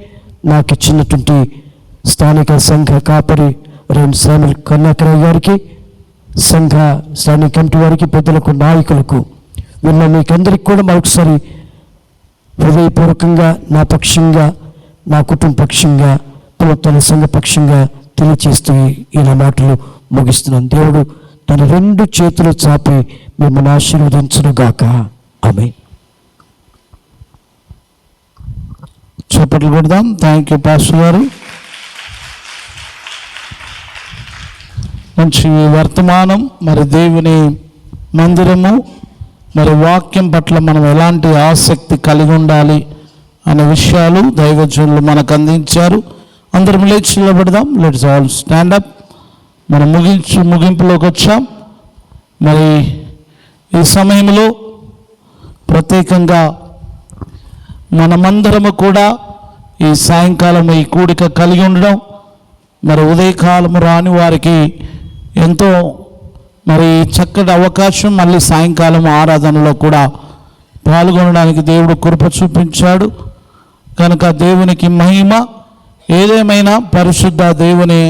నాకు ఇచ్చినటువంటి స్థానిక సంఘ కాపరి రెవరెండ్ శామ్యూల్ కరుణాకరయ్య గారికి, సంఘ స్థానిక కమిటీ వారికి, పెద్దలకు, నాయకులకు, విన్న మీకందరికి కూడా మరొకసారి హృదయపూర్వకంగా నా పక్షంగా, నా కుటుంబ పక్షంగా, తన సంఘ పక్షంగా తెలియచేస్తూ ఇలా మాటలు ముగిస్తున్నాను. దేవుడు తన 2 చేతులు చాపి మిమ్మల్ని ఆశీర్వదించునుగాక. ఆమేన్. చప్పట్లు కొడదాం. థ్యాంక్ యూ పాస్టర్ గారు. మంచి వర్తమానం. మరి దేవుని మందిరము, మరి వాక్యం పట్ల మనం ఎలాంటి ఆసక్తి కలిగి ఉండాలి అనే విషయాలు దైవజనులు మనకు అందించారు. అందరం లేచి నిలబడదాం. Let's all stand up. మనం ముగింపులోకి వచ్చాం. మరి ఈ సమయంలో ప్రత్యేకంగా మనమందరము కూడా ఈ సాయంకాలం ఈ కూడిక కలిగి ఉండడం, మరి ఉదయకాలము రాని వారికి ఎంతో మరి చక్కటి అవకాశం, మళ్ళీ సాయంకాలం ఆరాధనలో కూడా పాల్గొనడానికి దేవుడు కృప చూపించాడు కనుక దేవునికి మహిమ. ఏదేమైనా పరిశుద్ధ దేవుని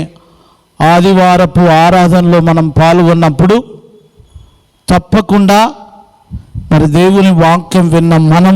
ఆదివారపు ఆరాధనలో మనం పాల్గొన్నప్పుడు తప్పకుండా మరి దేవుని వాక్యం విన్న మనము